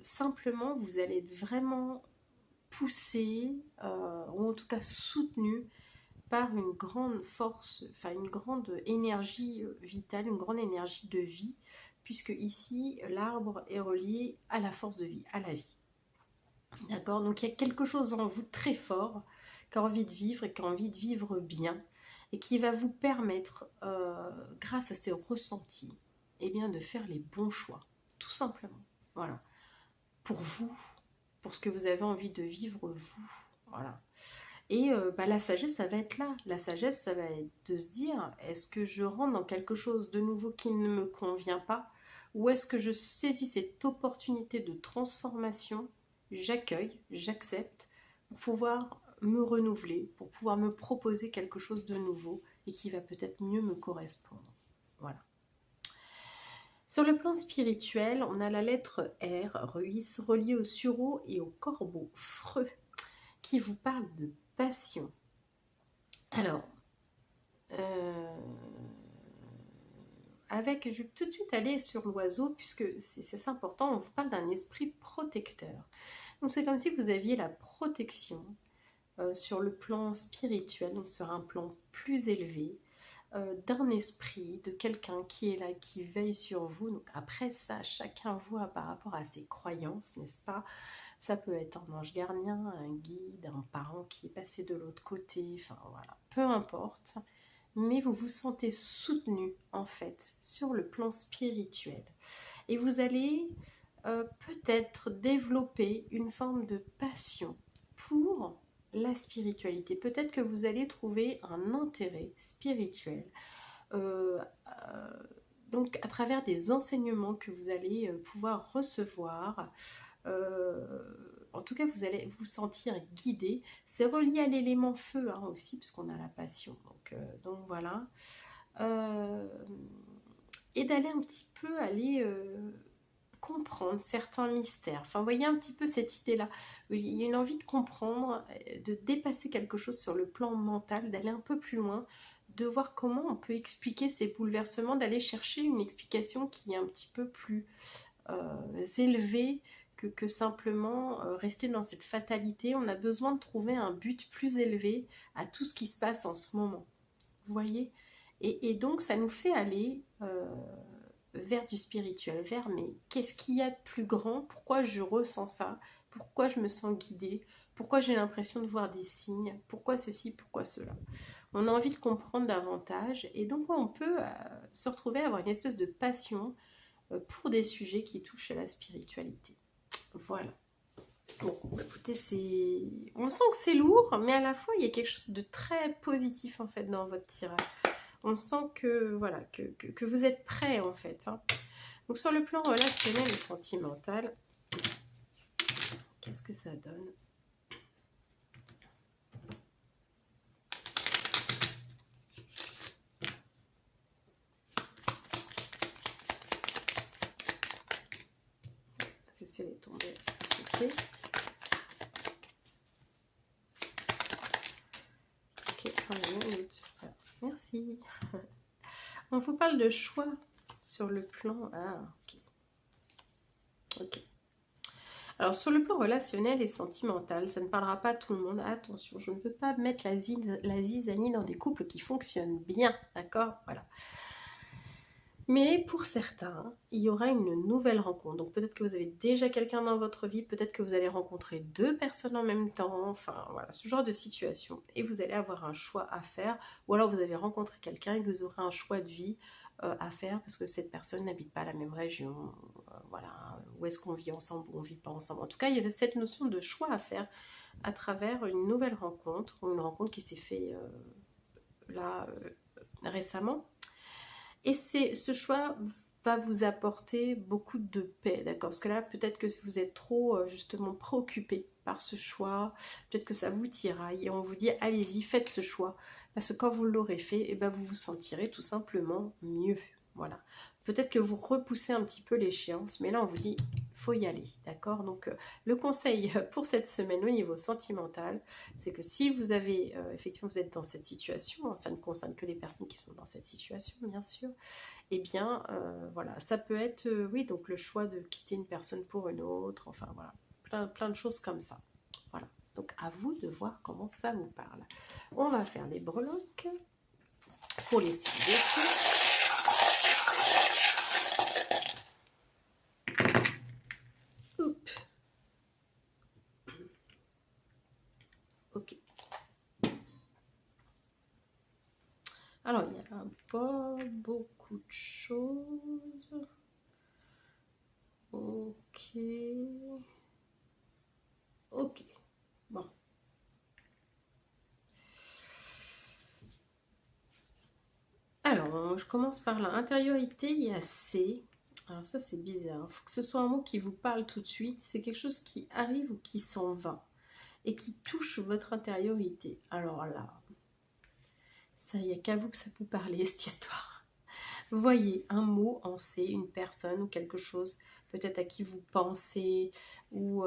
Simplement, vous allez être vraiment poussé, ou en tout cas soutenu par une grande force, enfin une grande énergie vitale, une grande énergie de vie, puisque ici, l'arbre est relié à la force de vie, à la vie. D'accord? Donc il y a quelque chose en vous très fort, qui a envie de vivre et qui a envie de vivre bien, et qui va vous permettre, grâce à ces ressentis, eh bien, de faire les bons choix, tout simplement. Voilà. Pour vous, pour ce que vous avez envie de vivre, vous. Voilà. Et la sagesse, ça va être là. La sagesse, ça va être de se dire, est-ce que je rentre dans quelque chose de nouveau qui ne me convient pas, ou est-ce que je saisis cette opportunité de transformation, j'accueille, j'accepte, pour pouvoir me renouveler, pour pouvoir me proposer quelque chose de nouveau et qui va peut-être mieux me correspondre. Voilà. Sur le plan spirituel, on a la lettre R, Ruis, reliée au sureau et au corbeau, Freux, qui vous parle de passion. Alors, je vais tout de suite aller sur l'oiseau, puisque c'est important, on vous parle d'un esprit protecteur. Donc c'est comme si vous aviez la protection sur le plan spirituel, donc sur un plan plus élevé, d'un esprit, de quelqu'un qui est là, qui veille sur vous. Donc après ça, chacun voit par rapport à ses croyances, n'est-ce pas? Ça peut être un ange gardien, un guide, un parent qui est passé de l'autre côté, enfin voilà, peu importe. Mais vous vous sentez soutenu en fait sur le plan spirituel. Et vous allez peut-être développer une forme de passion pour la spiritualité. Peut-être que vous allez trouver un intérêt spirituel. Donc à travers des enseignements que vous allez pouvoir recevoir, en tout cas vous allez vous sentir guidé. C'est relié à l'élément feu aussi, puisqu'on a la passion, donc voilà. Et d'aller un petit peu comprendre certains mystères. Enfin, vous voyez un petit peu cette idée-là. Il y a une envie de comprendre, de dépasser quelque chose sur le plan mental, d'aller un peu plus loin, de voir comment on peut expliquer ces bouleversements, d'aller chercher une explication qui est un petit peu plus élevée que simplement rester dans cette fatalité. On a besoin de trouver un but plus élevé à tout ce qui se passe en ce moment. Vous voyez ? Et donc, ça nous fait aller vers du spirituel, vers mais qu'est-ce qu'il y a de plus grand? Pourquoi je ressens ça? Pourquoi je me sens guidée? Pourquoi j'ai l'impression de voir des signes? Pourquoi ceci? Pourquoi cela? On a envie de comprendre davantage et donc on peut se retrouver à avoir une espèce de passion pour des sujets qui touchent à la spiritualité. Voilà. Bon, écoutez, on sent que c'est lourd, mais à la fois, il y a quelque chose de très positif en fait dans votre tirage. On sent que, voilà, que vous êtes prêt en fait. Donc sur le plan relationnel et sentimental, qu'est-ce que ça donne? Ceci elle est tombée à sauter. Ok, 1 minute. Voilà. Merci. On vous parle de choix sur le plan. Ah, ok. Ok. Alors sur le plan relationnel et sentimental, ça ne parlera pas à tout le monde. Attention, je ne veux pas mettre la zizanie dans des couples qui fonctionnent bien, d'accord? Voilà. Mais pour certains, il y aura une nouvelle rencontre. Donc peut-être que vous avez déjà quelqu'un dans votre vie, peut-être que vous allez rencontrer deux personnes en même temps, enfin voilà, ce genre de situation. Et vous allez avoir un choix à faire, ou alors vous avez rencontré quelqu'un et vous aurez un choix de vie à faire parce que cette personne n'habite pas la même région, voilà, où est-ce qu'on vit ensemble ou on ne vit pas ensemble. En tout cas, il y a cette notion de choix à faire à travers une nouvelle rencontre, ou une rencontre qui s'est faite là récemment. Et ce choix va vous apporter beaucoup de paix, d'accord? Parce que là, peut-être que vous êtes trop justement préoccupé par ce choix, peut-être que ça vous tiraille et on vous dit allez-y, faites ce choix. Parce que quand vous l'aurez fait, eh ben, vous vous sentirez tout simplement mieux. Voilà. Peut-être que vous repoussez un petit peu l'échéance, mais là on vous dit faut y aller, d'accord? Donc le conseil pour cette semaine au niveau sentimental, c'est que si vous avez, effectivement vous êtes dans cette situation, hein, ça ne concerne que les personnes qui sont dans cette situation bien sûr, eh bien voilà, ça peut être, oui, donc le choix de quitter une personne pour une autre, enfin voilà, plein de choses comme ça. Voilà, donc à vous de voir comment ça vous parle. On va faire les breloques pour les 6 dossiers. Oups. Ok. Alors, il n'y a pas beaucoup de choses. Ok. Ok. Bon. Alors, je commence par l'intériorité, il y a C. Alors ça, c'est bizarre. Il faut que ce soit un mot qui vous parle tout de suite. C'est quelque chose qui arrive ou qui s'en va et qui touche votre intériorité. Alors là, ça, il n'y a qu'à vous que ça peut parler, cette histoire. Voyez un mot en C, une personne ou quelque chose, peut-être à qui vous pensez, ou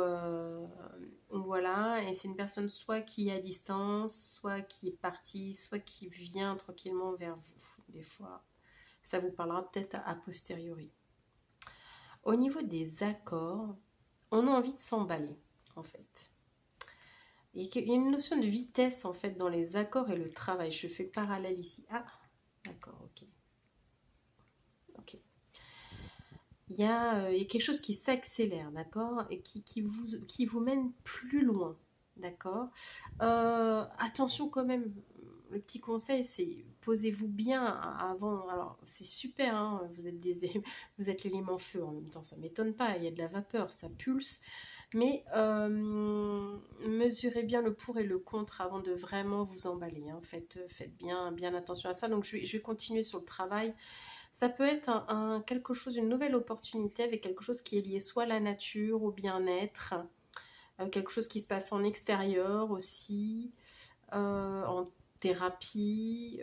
voilà, et c'est une personne soit qui est à distance, soit qui est partie, soit qui vient tranquillement vers vous. Des fois, ça vous parlera peut-être a posteriori. Au niveau des accords, on a envie de s'emballer, en fait. Il y a une notion de vitesse, en fait, dans les accords et le travail. Je fais parallèle ici. Ah, d'accord, ok. Ok. Il y a quelque chose qui s'accélère, d'accord, et qui vous mène plus loin, d'accord. Attention quand même, le petit conseil, c'est posez-vous bien avant. Alors, c'est super, hein, vous êtes l'élément feu en même temps, ça m'étonne pas, il y a de la vapeur, ça pulse, mais mesurez bien le pour et le contre avant de vraiment vous emballer, hein. Faites bien attention à ça. Donc, je vais continuer sur le travail. Ça peut être quelque chose, une nouvelle opportunité avec quelque chose qui est lié soit à la nature, au bien-être, quelque chose qui se passe en extérieur aussi, en thérapie,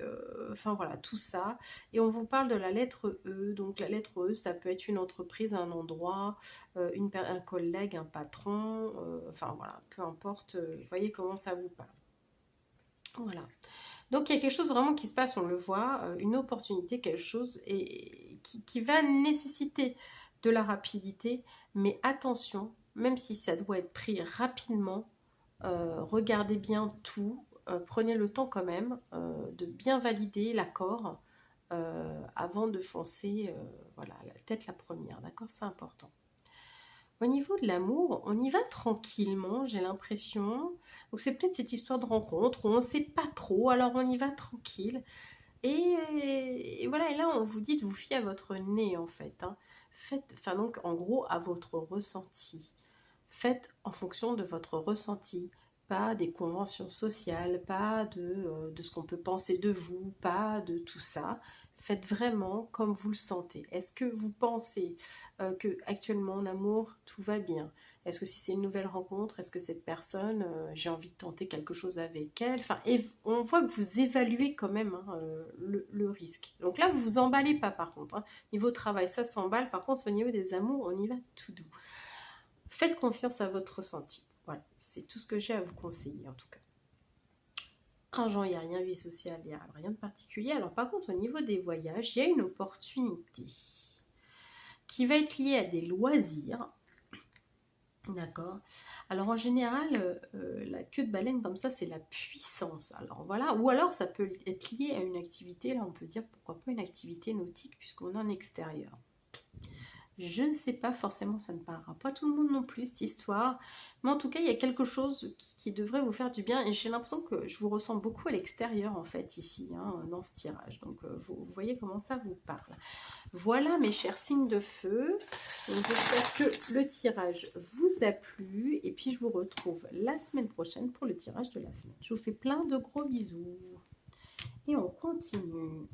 enfin voilà, tout ça. Et on vous parle de la lettre E. Donc la lettre E, ça peut être une entreprise, un endroit, un collègue, un patron, enfin voilà, peu importe, voyez comment ça vous parle. Voilà. Donc il y a quelque chose vraiment qui se passe, on le voit, une opportunité, quelque chose qui va nécessiter de la rapidité, mais attention, même si ça doit être pris rapidement, regardez bien tout, prenez le temps quand même de bien valider l'accord avant de foncer, voilà, la tête la première, d'accord, c'est important. Au niveau de l'amour, on y va tranquillement, j'ai l'impression. Donc c'est peut-être cette histoire de rencontre où on ne sait pas trop, alors on y va tranquille. Et voilà, et là on vous dit de vous fier à votre nez en fait, hein. Faites, enfin donc en gros à votre ressenti. Faites en fonction de votre ressenti, pas des conventions sociales, pas de ce qu'on peut penser de vous, pas de tout ça. Faites vraiment comme vous le sentez. Est-ce que vous pensez que actuellement en amour tout va bien? Est-ce que si c'est une nouvelle rencontre, est-ce que cette personne, j'ai envie de tenter quelque chose avec elle? Enfin, on voit que vous évaluez quand même, hein, le risque. Donc là, vous vous emballez pas par contre, hein. Niveau travail, ça s'emballe. Par contre, au niveau des amours, on y va tout doux. Faites confiance à votre ressenti. Voilà, c'est tout ce que j'ai à vous conseiller en tout cas. Argent, il n'y a rien, vie sociale, il n'y a rien de particulier. Alors par contre, au niveau des voyages, il y a une opportunité qui va être liée à des loisirs. D'accord. Alors en général, la queue de baleine comme ça, c'est la puissance. Alors voilà, ou alors ça peut être lié à une activité, là on peut dire pourquoi pas une activité nautique puisqu'on est en extérieur. Je ne sais pas, forcément ça ne parlera pas tout le monde non plus cette histoire, mais en tout cas il y a quelque chose qui devrait vous faire du bien et j'ai l'impression que je vous ressens beaucoup à l'extérieur en fait ici, hein, dans ce tirage. Donc vous voyez comment ça vous parle. Voilà mes chers signes de feu, j'espère que le tirage vous a plu et puis je vous retrouve la semaine prochaine pour le tirage de la semaine. Je vous fais plein de gros bisous et on continue.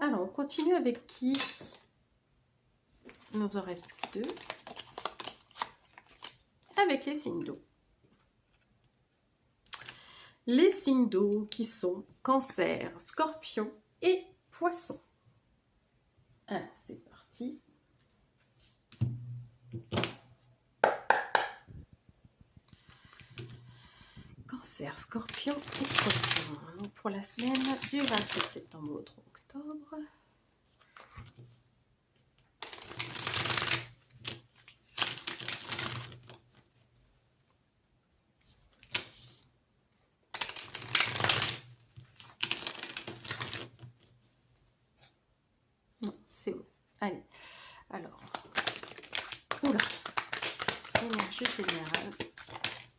Alors on continue avec qui? Il nous en reste plus que 2. Avec les signes d'eau. Les signes d'eau qui sont Cancer, Scorpion et Poisson. Alors, c'est parti. Cancer, Scorpion et Poisson. Donc pour la semaine du 27 septembre au 3 octobre. Non, c'est bon. Allez, alors. Oula. Énergie générale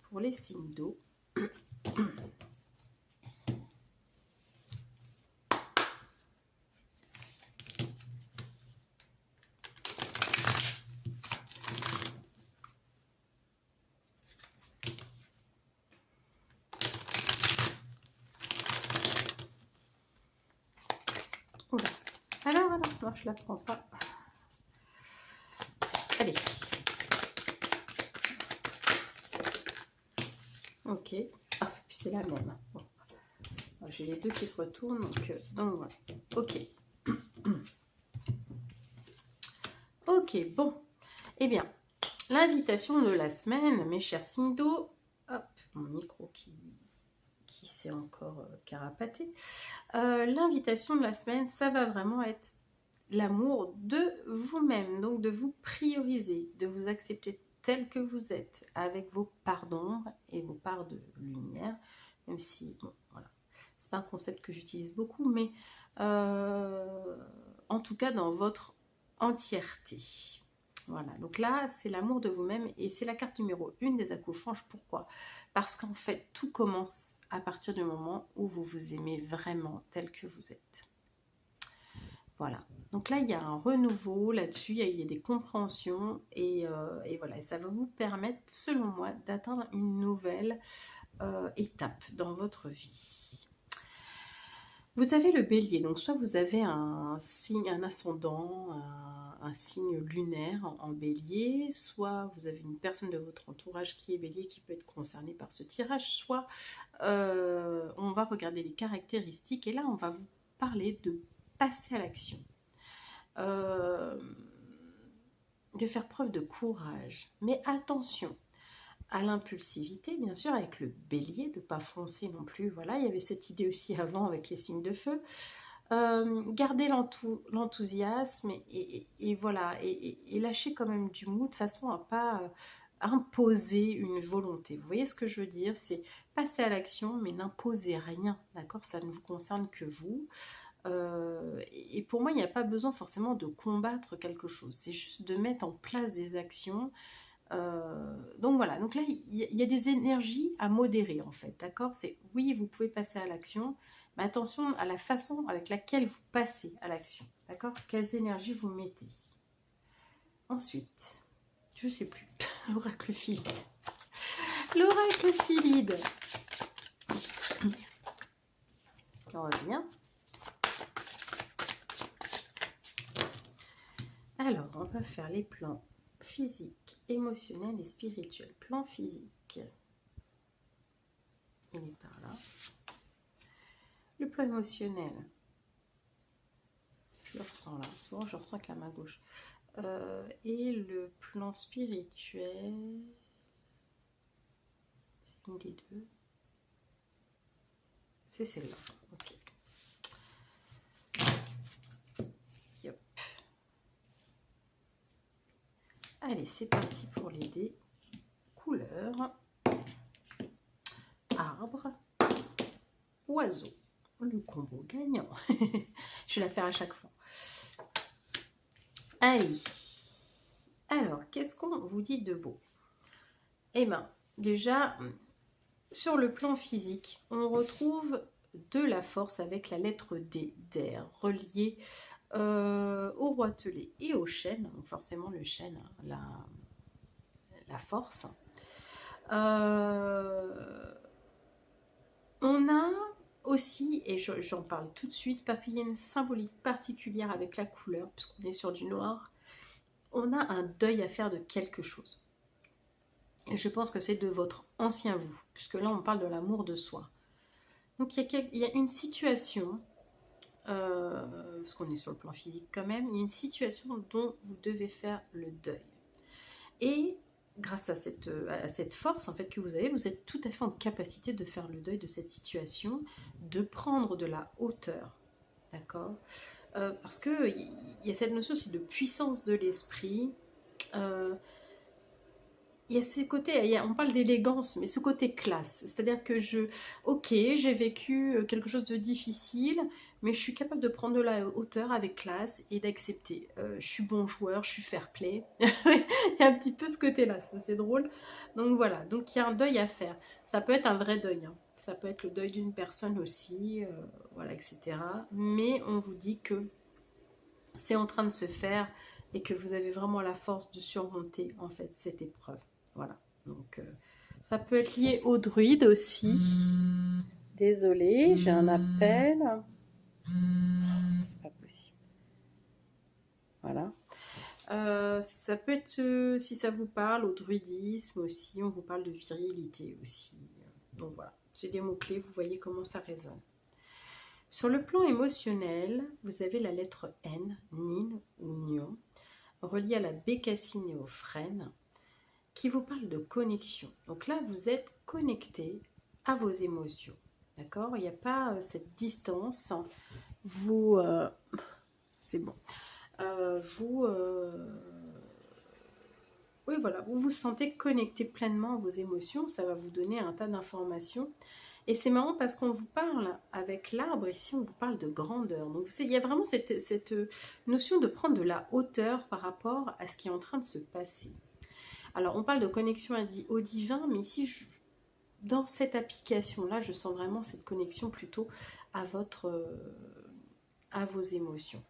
pour les signes d'eau. Oula. Alors, non, je la prends pas. Allez. Ok. Ah, puis c'est la même. Bon. J'ai les deux qui se retournent, donc voilà. Ok. Ok, bon. Eh bien, l'invitation de la semaine, mes chers signes d'eau. Hop, mon micro qui s'est encore carapaté. L'invitation de la semaine, ça va vraiment être l'amour de vous-même, donc de vous prioriser, de vous accepter tel que vous êtes, avec vos parts d'ombre et vos parts de lumière, même si, bon, voilà, c'est pas un concept que j'utilise beaucoup, mais en tout cas dans votre entièreté. Voilà, donc là, c'est l'amour de vous-même et c'est la carte numéro 1 des accoufanges. Pourquoi? Parce qu'en fait, tout commence à partir du moment où vous vous aimez vraiment tel que vous êtes. Voilà, donc là, il y a un renouveau là-dessus, il y a des compréhensions et voilà, et ça va vous permettre, selon moi, d'atteindre une nouvelle étape dans votre vie. Vous avez le bélier, donc soit vous avez un signe, un ascendant, un signe lunaire en bélier, soit vous avez une personne de votre entourage qui est bélier qui peut être concernée par ce tirage, soit on va regarder les caractéristiques et là on va vous parler de passer à l'action, de faire preuve de courage, mais attention à l'impulsivité, bien sûr, avec le bélier, de ne pas foncer non plus. Voilà, il y avait cette idée aussi avant avec les signes de feu. Garder l'enthousiasme et voilà, et lâcher quand même du mou de façon à ne pas imposer une volonté. Vous voyez ce que je veux dire? C'est passer à l'action, mais n'imposer rien, d'accord? Ça ne vous concerne que vous. Et pour moi, il n'y a pas besoin forcément de combattre quelque chose. C'est juste de mettre en place des actions. Donc voilà, donc là il y a des énergies à modérer en fait, d'accord? C'est oui, vous pouvez passer à l'action, mais attention à la façon avec laquelle vous passez à l'action, d'accord? Quelles énergies vous mettez. Ensuite, je sais plus, l'oracle Philide. L'oracle Philide. On revient. Alors, on va faire les plans physiques, émotionnels et spirituels. Plan physique. Il est par là. Le plan émotionnel. Je le ressens là. C'est bon, je le ressens avec la main gauche. Et le plan spirituel. C'est une des deux. C'est celle-là. Ok. Allez, c'est parti pour les dés. Couleur, arbre, oiseau. Le combo gagnant. Je vais la faire à chaque fois. Allez. Alors, qu'est-ce qu'on vous dit de beau? Eh bien, déjà, sur le plan physique, on retrouve de la force avec la lettre D, d'air, reliée au roitelet et au chêne. Donc forcément, le chêne, la force. On a aussi, et j'en parle tout de suite, parce qu'il y a une symbolique particulière avec la couleur, puisqu'on est sur du noir, on a un deuil à faire de quelque chose. Et je pense que c'est de votre ancien vous, puisque là on parle de l'amour de soi. Donc il y a une situation, parce qu'on est sur le plan physique quand même, il y a une situation dont vous devez faire le deuil. Et grâce à cette force en fait que vous avez, vous êtes tout à fait en capacité de faire le deuil de cette situation, de prendre de la hauteur, d'accord, parce que il y a cette notion aussi de puissance de l'esprit. Il y a ces côtés, on parle d'élégance, mais ce côté classe, c'est-à-dire que ok, j'ai vécu quelque chose de difficile, mais je suis capable de prendre de la hauteur avec classe et d'accepter. Je suis bon joueur, je suis fair play. Il y a un petit peu ce côté-là, ça c'est drôle. Donc voilà, donc il y a un deuil à faire. Ça peut être un vrai deuil, hein. Ça peut être le deuil d'une personne aussi, voilà, etc. Mais on vous dit que c'est en train de se faire et que vous avez vraiment la force de surmonter en fait cette épreuve. Voilà, donc ça peut être lié au druide aussi. Désolée, j'ai un appel. C'est pas possible. Voilà. Ça peut être, si ça vous parle, au druidisme aussi, on vous parle de virilité aussi. Donc voilà, c'est des mots-clés, vous voyez comment ça résonne. Sur le plan émotionnel, vous avez la lettre N, Nin ou Nion, reliée à la bécassine et au frêne, qui vous parle de connexion. Donc là, vous êtes connecté à vos émotions. D'accord? Il n'y a pas cette distance. Vous... c'est bon. Oui, voilà, vous vous sentez connecté pleinement à vos émotions. Ça va vous donner un tas d'informations. Et c'est marrant parce qu'on vous parle avec l'arbre, ici on vous parle de grandeur. Donc il y a vraiment cette notion de prendre de la hauteur par rapport à ce qui est en train de se passer. Alors, on parle de connexion au divin, mais ici, dans cette application-là, je sens vraiment cette connexion plutôt à vos émotions.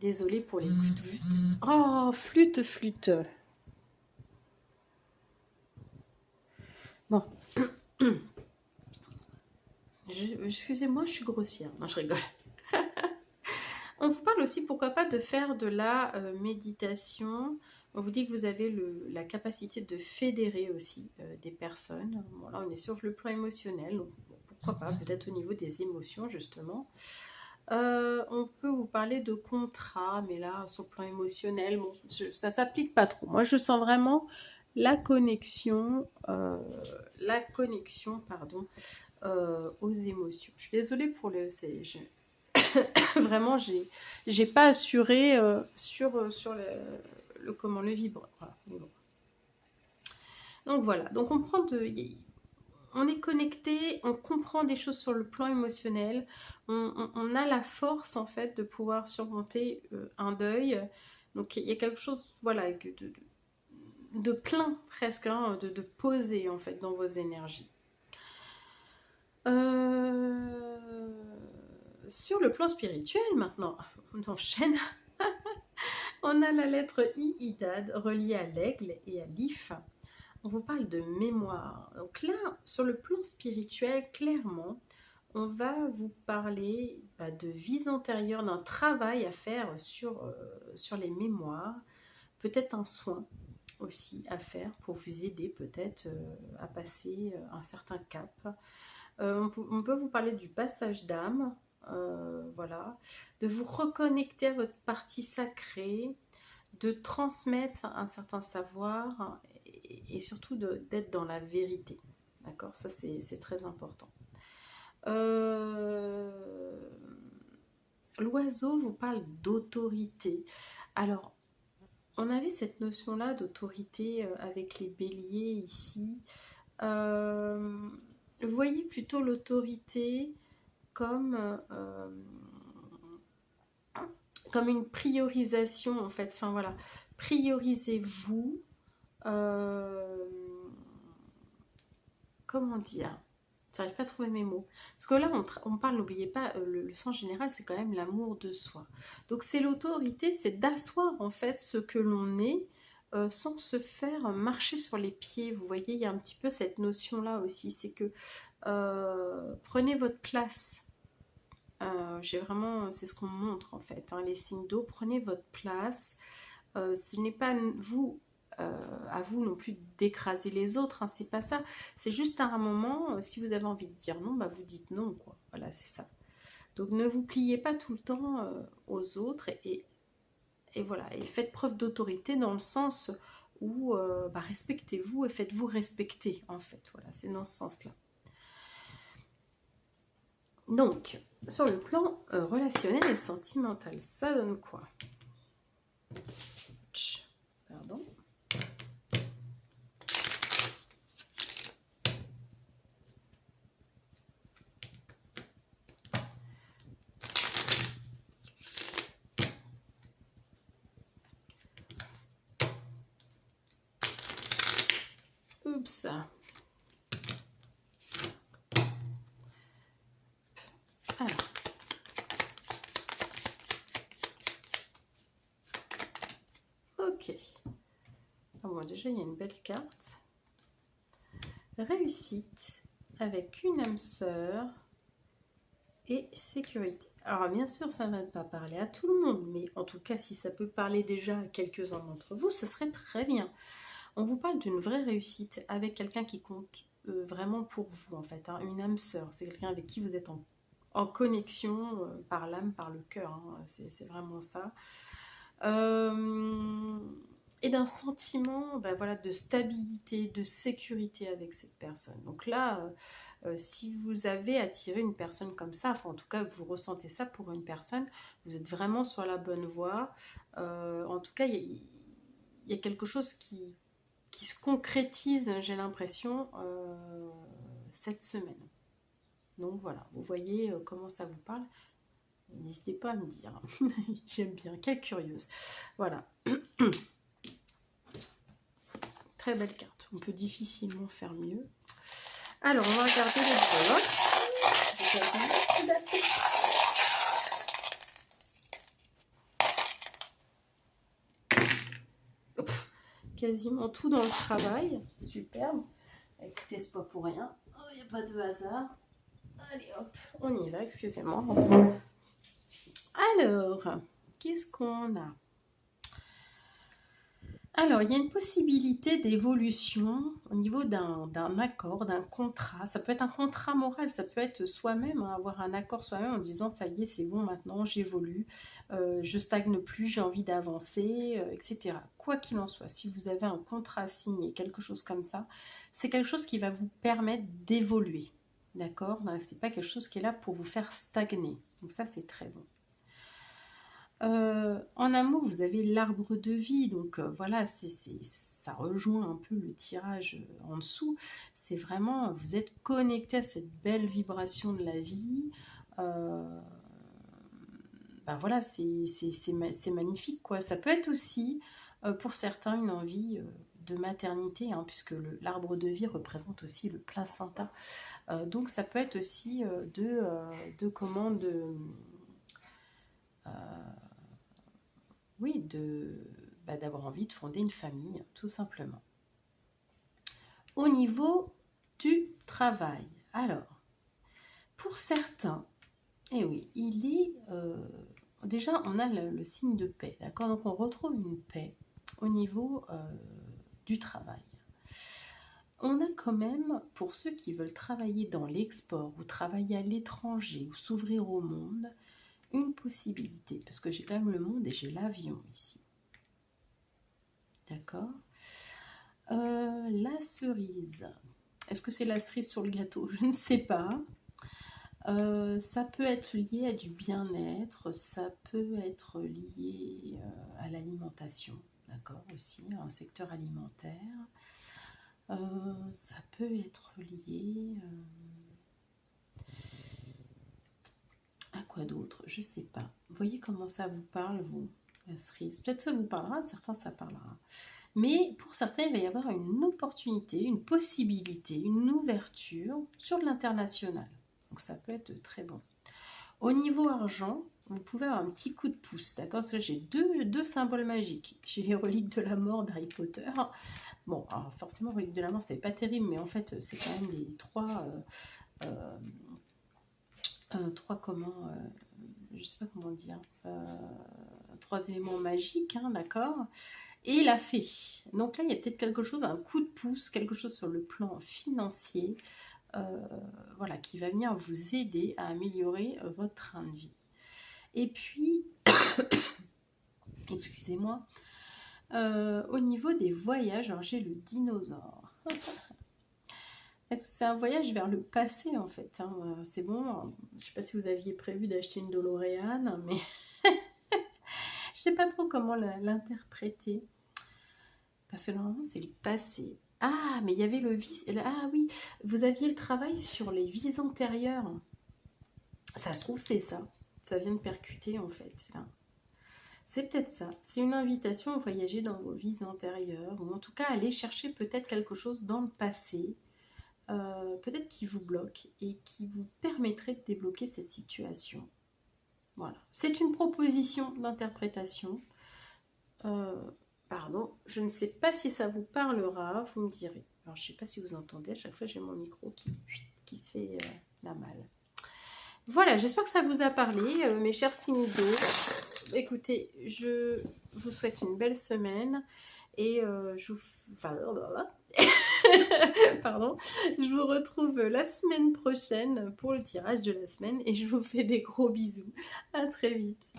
Désolée pour les flûtes. Oh, flûte. Bon. Excusez-moi, je suis grossière. Non, je rigole. On vous parle aussi, pourquoi pas, de faire de la méditation. On vous dit que vous avez la capacité de fédérer aussi des personnes. Bon, là, on est sur le plan émotionnel, donc pourquoi pas, peut-être au niveau des émotions, justement. On peut vous parler de contrat, mais là, sur le plan émotionnel, bon, ça ne s'applique pas trop. Moi, je sens vraiment la connexion, aux émotions. Je suis désolée pour le... Vraiment, j'ai pas assuré sur le vibre. Voilà. Donc voilà, donc on est connecté, on comprend des choses sur le plan émotionnel, on a la force en fait de pouvoir surmonter un deuil. Donc il y a quelque chose, voilà, de plein presque, hein, de posé en fait dans vos énergies. Sur le plan spirituel maintenant, on enchaîne. On a la lettre I, Idad, reliée à l'aigle et à l'if. On vous parle de mémoire. Donc là, sur le plan spirituel, clairement, on va vous parler de vies antérieures, d'un travail à faire sur les mémoires, peut-être un soin aussi à faire pour vous aider peut-être à passer un certain cap. On peut vous parler du passage d'âme, voilà, de vous reconnecter à votre partie sacrée, de transmettre un certain savoir et surtout d'être dans la vérité. D'accord? Ça, c'est très important. L'oiseau vous parle d'autorité. Alors, on avait cette notion-là d'autorité avec les béliers ici. Voyez plutôt l'autorité comme, comme une priorisation en fait. Enfin voilà, priorisez-vous. Comment dire? J'arrive pas à trouver mes mots. Parce que là, on parle, n'oubliez pas, le sens général, c'est quand même l'amour de soi. Donc c'est l'autorité, c'est d'asseoir en fait ce que l'on est sans se faire marcher sur les pieds. Vous voyez, il y a un petit peu cette notion-là aussi, c'est que prenez votre place. J'ai vraiment, c'est ce qu'on montre en fait, hein, les signes d'eau, prenez votre place. Ce n'est pas vous à vous non plus d'écraser les autres, hein, c'est pas ça. C'est juste à un moment, si vous avez envie de dire non, bah vous dites non, quoi. Voilà, c'est ça. Donc ne vous pliez pas tout le temps aux autres et voilà, et faites preuve d'autorité dans le sens où bah, respectez-vous et faites-vous respecter, en fait. Voilà, c'est dans ce sens-là. Donc, sur le plan relationnel et sentimental, ça donne quoi? Pardon. Oups. Alors. Ok. Ah bon, déjà, il y a une belle carte. Réussite avec une âme sœur et sécurité. Alors, bien sûr, ça ne va pas parler à tout le monde, mais en tout cas, si ça peut parler déjà à quelques-uns d'entre vous, ce serait très bien. On vous parle d'une vraie réussite avec quelqu'un qui compte vraiment pour vous, en fait, hein, une âme sœur. C'est quelqu'un avec qui vous êtes en connexion par l'âme, par le cœur. Hein, c'est vraiment ça. Et d'un sentiment ben voilà, de stabilité, de sécurité avec cette personne. Donc là, si vous avez attiré une personne comme ça, enfin en tout cas que vous ressentez ça pour une personne, vous êtes vraiment sur la bonne voie. En tout cas, il y a quelque chose qui se concrétise, j'ai l'impression, cette semaine. Donc voilà, vous voyez comment ça vous parle. N'hésitez pas à me dire. J'aime bien. Quelle curieuse. Voilà. Très belle carte. On peut difficilement faire mieux. Alors, on va regarder les blocs. Quasiment tout dans le travail. Superbe. Écoutez, c'est pas pour rien. Il n'y a pas de hasard. Allez hop, on y va, excusez-moi. Alors, qu'est-ce qu'on a? Alors, il y a une possibilité d'évolution au niveau d'un accord, d'un contrat. Ça peut être un contrat moral, ça peut être soi-même, hein, avoir un accord soi-même en disant ça y est, c'est bon, maintenant j'évolue, je stagne plus, j'ai envie d'avancer, etc. Quoi qu'il en soit, si vous avez un contrat signé, quelque chose comme ça, c'est quelque chose qui va vous permettre d'évoluer. D'accord? C'est pas quelque chose qui est là pour vous faire stagner. Donc ça, c'est très bon. En amour, vous avez l'arbre de vie, donc voilà, ça rejoint un peu le tirage en dessous. C'est vraiment, vous êtes connecté à cette belle vibration de la vie. Ben voilà, c'est magnifique, quoi. Ça peut être aussi, pour certains, une envie de maternité, hein, puisque l'arbre de vie représente aussi le placenta. Donc ça peut être aussi oui, d'avoir envie de fonder une famille, tout simplement. Au niveau du travail, alors, pour certains, eh oui, il est... déjà, on a le signe de paix, d'accord? Donc, on retrouve une paix au niveau du travail. On a quand même, pour ceux qui veulent travailler dans l'export ou travailler à l'étranger ou s'ouvrir au monde, une possibilité, parce que j'ai quand même le monde et j'ai l'avion ici. D'accord. La cerise. Est-ce que c'est la cerise sur le gâteau? Je ne sais pas. Ça peut être lié à du bien-être, ça peut être lié à l'alimentation. d'accord, aussi, un secteur alimentaire. Ça peut être lié à quoi d'autre? Je sais pas. Vous voyez comment ça vous parle, vous, la cerise? Peut-être ça vous parlera, certains ça parlera. Mais pour certains, il va y avoir une opportunité, une possibilité, une ouverture sur de l'international. Donc ça peut être très bon. Au niveau argent, vous pouvez avoir un petit coup de pouce, d'accord? Parce que j'ai deux symboles magiques. J'ai les reliques de la mort d'Harry Potter. Bon, alors forcément, reliques de la mort, c'est pas terrible, mais en fait, c'est quand même les trois comment, je sais pas comment dire, trois éléments magiques, hein, d'accord? Et la fée. Donc là, il y a peut-être quelque chose, un coup de pouce, quelque chose sur le plan financier, voilà, qui va venir vous aider à améliorer votre train de vie. Et puis, excusez-moi, au niveau des voyages, alors j'ai le dinosaure. Est-ce que c'est un voyage vers le passé en fait, hein? C'est bon, je ne sais pas si vous aviez prévu d'acheter une DeLorean, mais je sais pas trop comment l'interpréter. Parce que normalement, c'est le passé. Ah, mais il y avait le vis. Ah oui, vous aviez le travail sur les vies antérieures. Ça se trouve, c'est ça. Ça vient de percuter, en fait. C'est peut-être ça. C'est une invitation à voyager dans vos vies antérieures, ou en tout cas, aller chercher peut-être quelque chose dans le passé, peut-être qui vous bloque, et qui vous permettrait de débloquer cette situation. Voilà. C'est une proposition d'interprétation. Pardon, je ne sais pas si ça vous parlera, vous me direz. Alors, je ne sais pas si vous entendez, à chaque fois j'ai mon micro qui se fait la malle. Voilà, j'espère que ça vous a parlé, mes chers signes d'eau. Écoutez, je vous souhaite une belle semaine et pardon, je vous retrouve la semaine prochaine pour le tirage de la semaine et je vous fais des gros bisous. À très vite.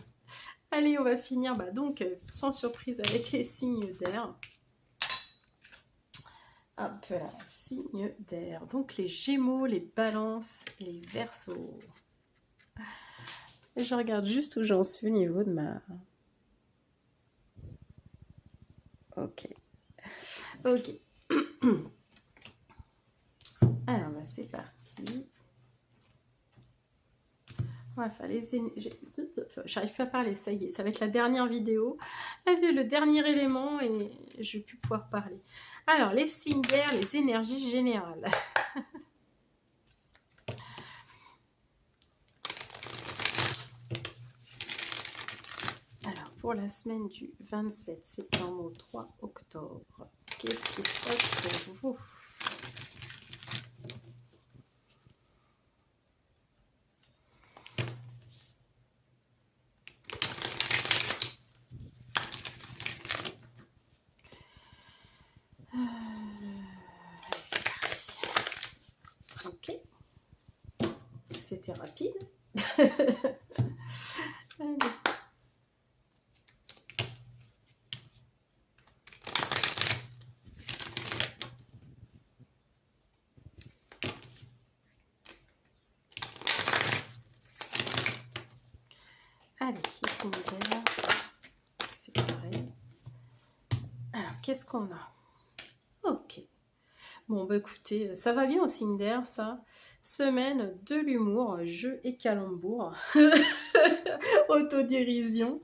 Allez, on va finir donc sans surprise avec les signes d'air. Hop là, signes d'air. Donc les Gémeaux, les Balances et les Verseaux. Je regarde juste où j'en suis au niveau de ma... Ok. Ok. Alors, c'est parti. On va faire les... J'arrive plus à parler, ça y est. Ça va être la dernière vidéo. Le dernier élément et je vais plus pouvoir parler. Alors, les signes d'air, les énergies générales. Alors, pour la semaine du 27 septembre au 3 octobre, qu'est-ce qui se passe pour vous ? Allez, c'est parti. Ok. C'était rapide. Allez. Allez, ici une belle. C'est pareil. Alors, qu'est-ce qu'on a? Ok. Bon, bah écoutez, ça va bien au signe d'air, ça. Semaine de l'humour, jeu et calembour. Autodérision.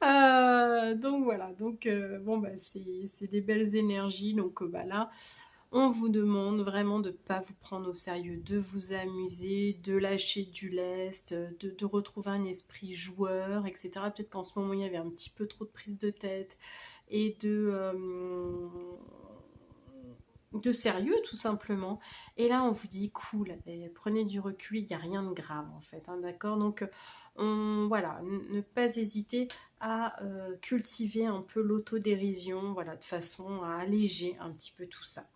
Donc voilà, donc bon, bah c'est des belles énergies. Donc là, on vous demande vraiment de ne pas vous prendre au sérieux, de vous amuser, de lâcher du lest, de retrouver un esprit joueur, etc. Peut-être qu'en ce moment, il y avait un petit peu trop de prise de tête et de sérieux tout simplement. Et là, on vous dit cool, prenez du recul, il n'y a rien de grave en fait, hein, d'accord? Donc, voilà, ne pas hésiter à cultiver un peu l'autodérision, voilà, de façon à alléger un petit peu tout ça.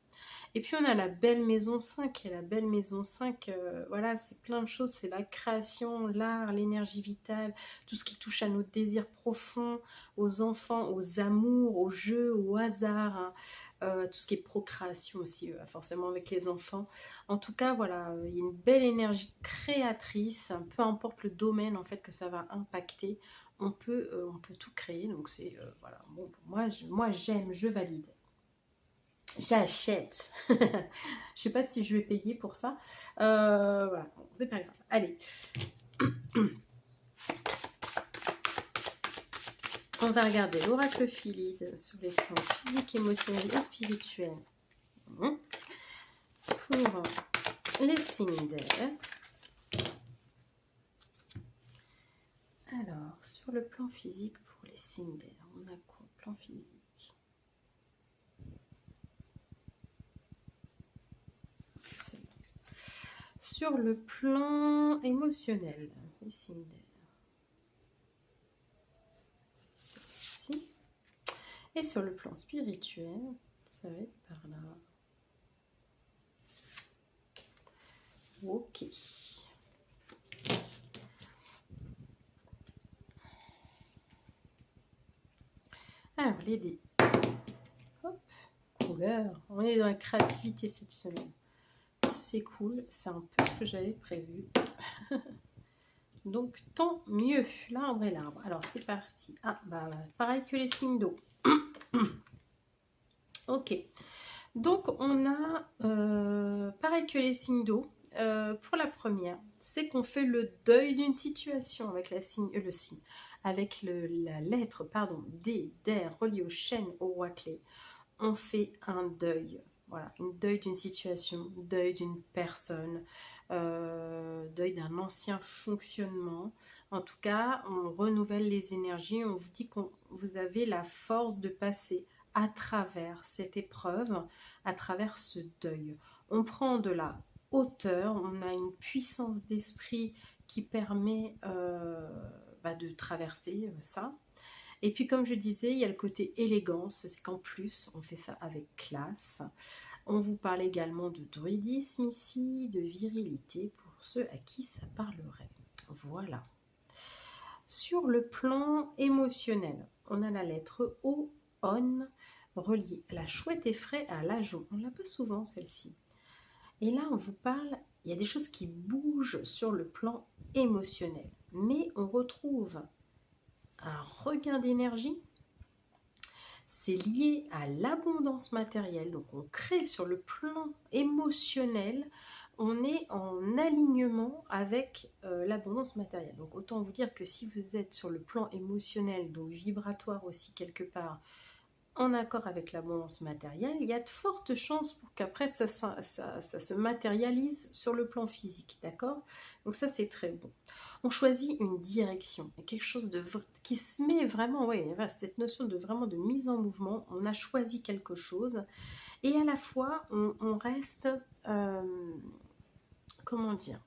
Et puis on a la belle maison 5, et la belle maison 5, voilà, c'est plein de choses, c'est la création, l'art, l'énergie vitale, tout ce qui touche à nos désirs profonds, aux enfants, aux amours, aux jeux, au hasard, hein, tout ce qui est procréation aussi, forcément avec les enfants. En tout cas, voilà, il y a une belle énergie créatrice, peu importe le domaine en fait que ça va impacter, on peut tout créer. Donc c'est, voilà, bon, moi j'aime, je valide. J'achète. Je sais pas si je vais payer pour ça. Voilà, bon, c'est pas grave. Allez. On va regarder l'oracle Philide sur les plans physiques, émotionnels et spirituels. Pour les signes d'air. Alors, sur le plan physique, pour les signes d'air, on a quoi? Plan physique. Sur le plan émotionnel, les signes d'air. C'est ici. Et sur le plan spirituel, ça va être par là. Ok. Alors, les dés. Hop, couleur. On est dans la créativité cette semaine. C'est cool, c'est un peu ce que j'avais prévu. Donc, tant mieux. L'arbre et l'arbre. Alors, c'est parti. Ah, bah, pareil que les signes d'eau. Ok. Donc, on a, pareil que les signes d'eau, pour la première, c'est qu'on fait le deuil d'une situation avec avec la lettre, pardon, D, d'air, relié au chêne, au roi clé. On fait un deuil. Voilà, un deuil d'une situation, deuil d'une personne, deuil d'un ancien fonctionnement. En tout cas, on renouvelle les énergies, on vous dit que vous avez la force de passer à travers cette épreuve, à travers ce deuil. On prend de la hauteur, on a une puissance d'esprit qui permet de traverser ça. Et puis comme je disais, il y a le côté élégance, c'est qu'en plus on fait ça avec classe. On vous parle également de druidisme ici, de virilité pour ceux à qui ça parlerait. Voilà. Sur le plan émotionnel, on a la lettre O, on, reliée à la chouette effraie à l'ajon. On l'a pas souvent celle-ci. Et là on vous parle, il y a des choses qui bougent sur le plan émotionnel. Mais on retrouve un regain d'énergie, c'est lié à l'abondance matérielle. Donc on crée sur le plan émotionnel, on est en alignement avec l'abondance matérielle. Donc autant vous dire que si vous êtes sur le plan émotionnel, donc vibratoire aussi quelque part, en accord avec l'abondance matérielle, il y a de fortes chances pour qu'après ça se matérialise sur le plan physique, d'accord? Donc ça c'est très bon. On choisit une direction, quelque chose qui se met vraiment, cette notion de vraiment de mise en mouvement, on a choisi quelque chose, et à la fois on reste, comment dire,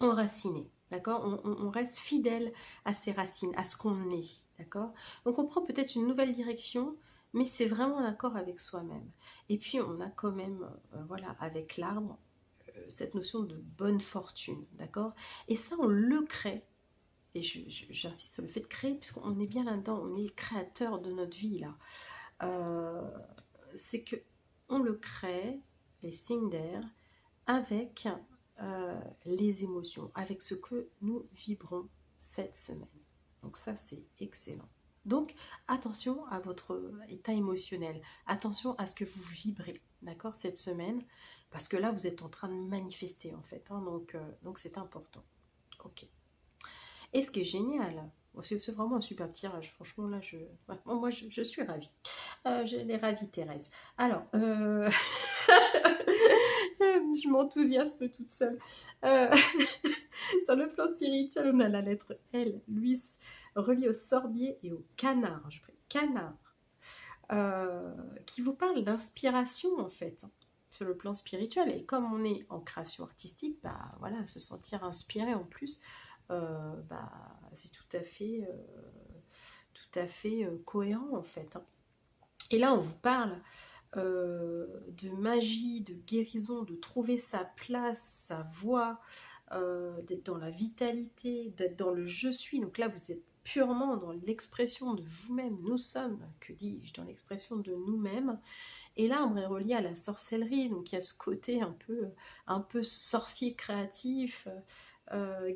enraciné. D'accord, on reste fidèle à ses racines, à ce qu'on est. D'accord, donc on prend peut-être une nouvelle direction, mais c'est vraiment en accord avec soi-même. Et puis on a quand même, voilà, avec l'arbre, cette notion de bonne fortune. D'accord, et ça on le crée. Et j'insiste sur le fait de créer, puisqu'on est bien là-dedans, on est créateur de notre vie là. C'est que on le crée, les signes d'air, avec les émotions, avec ce que nous vibrons cette semaine. Donc ça, c'est excellent. Donc, attention à votre état émotionnel. Attention à ce que vous vibrez, d'accord, cette semaine. Parce que là, vous êtes en train de manifester, en fait. Hein, donc c'est important. Ok. Et ce qui est génial, c'est vraiment un super tirage. Franchement, là, moi, je suis ravie. Je l'ai ravie, Thérèse. Alors, je m'enthousiasme toute seule. Sur le plan spirituel, on a la lettre L, Luis, reliée au sorbier et au canard. Je prie, canard. Qui vous parle d'inspiration, en fait, hein, sur le plan spirituel. Et comme on est en création artistique, bah voilà, se sentir inspiré en plus, c'est tout à fait cohérent, en fait. Hein. Et là, on vous parle de magie, de guérison, de trouver sa place, sa voix, d'être dans la vitalité, d'être dans le je suis. Donc là, vous êtes purement dans l'expression de vous-même. Nous sommes, que dis-je, dans l'expression de nous-mêmes. Et l'arbre est relié à la sorcellerie, donc il y a ce côté un peu sorcier créatif,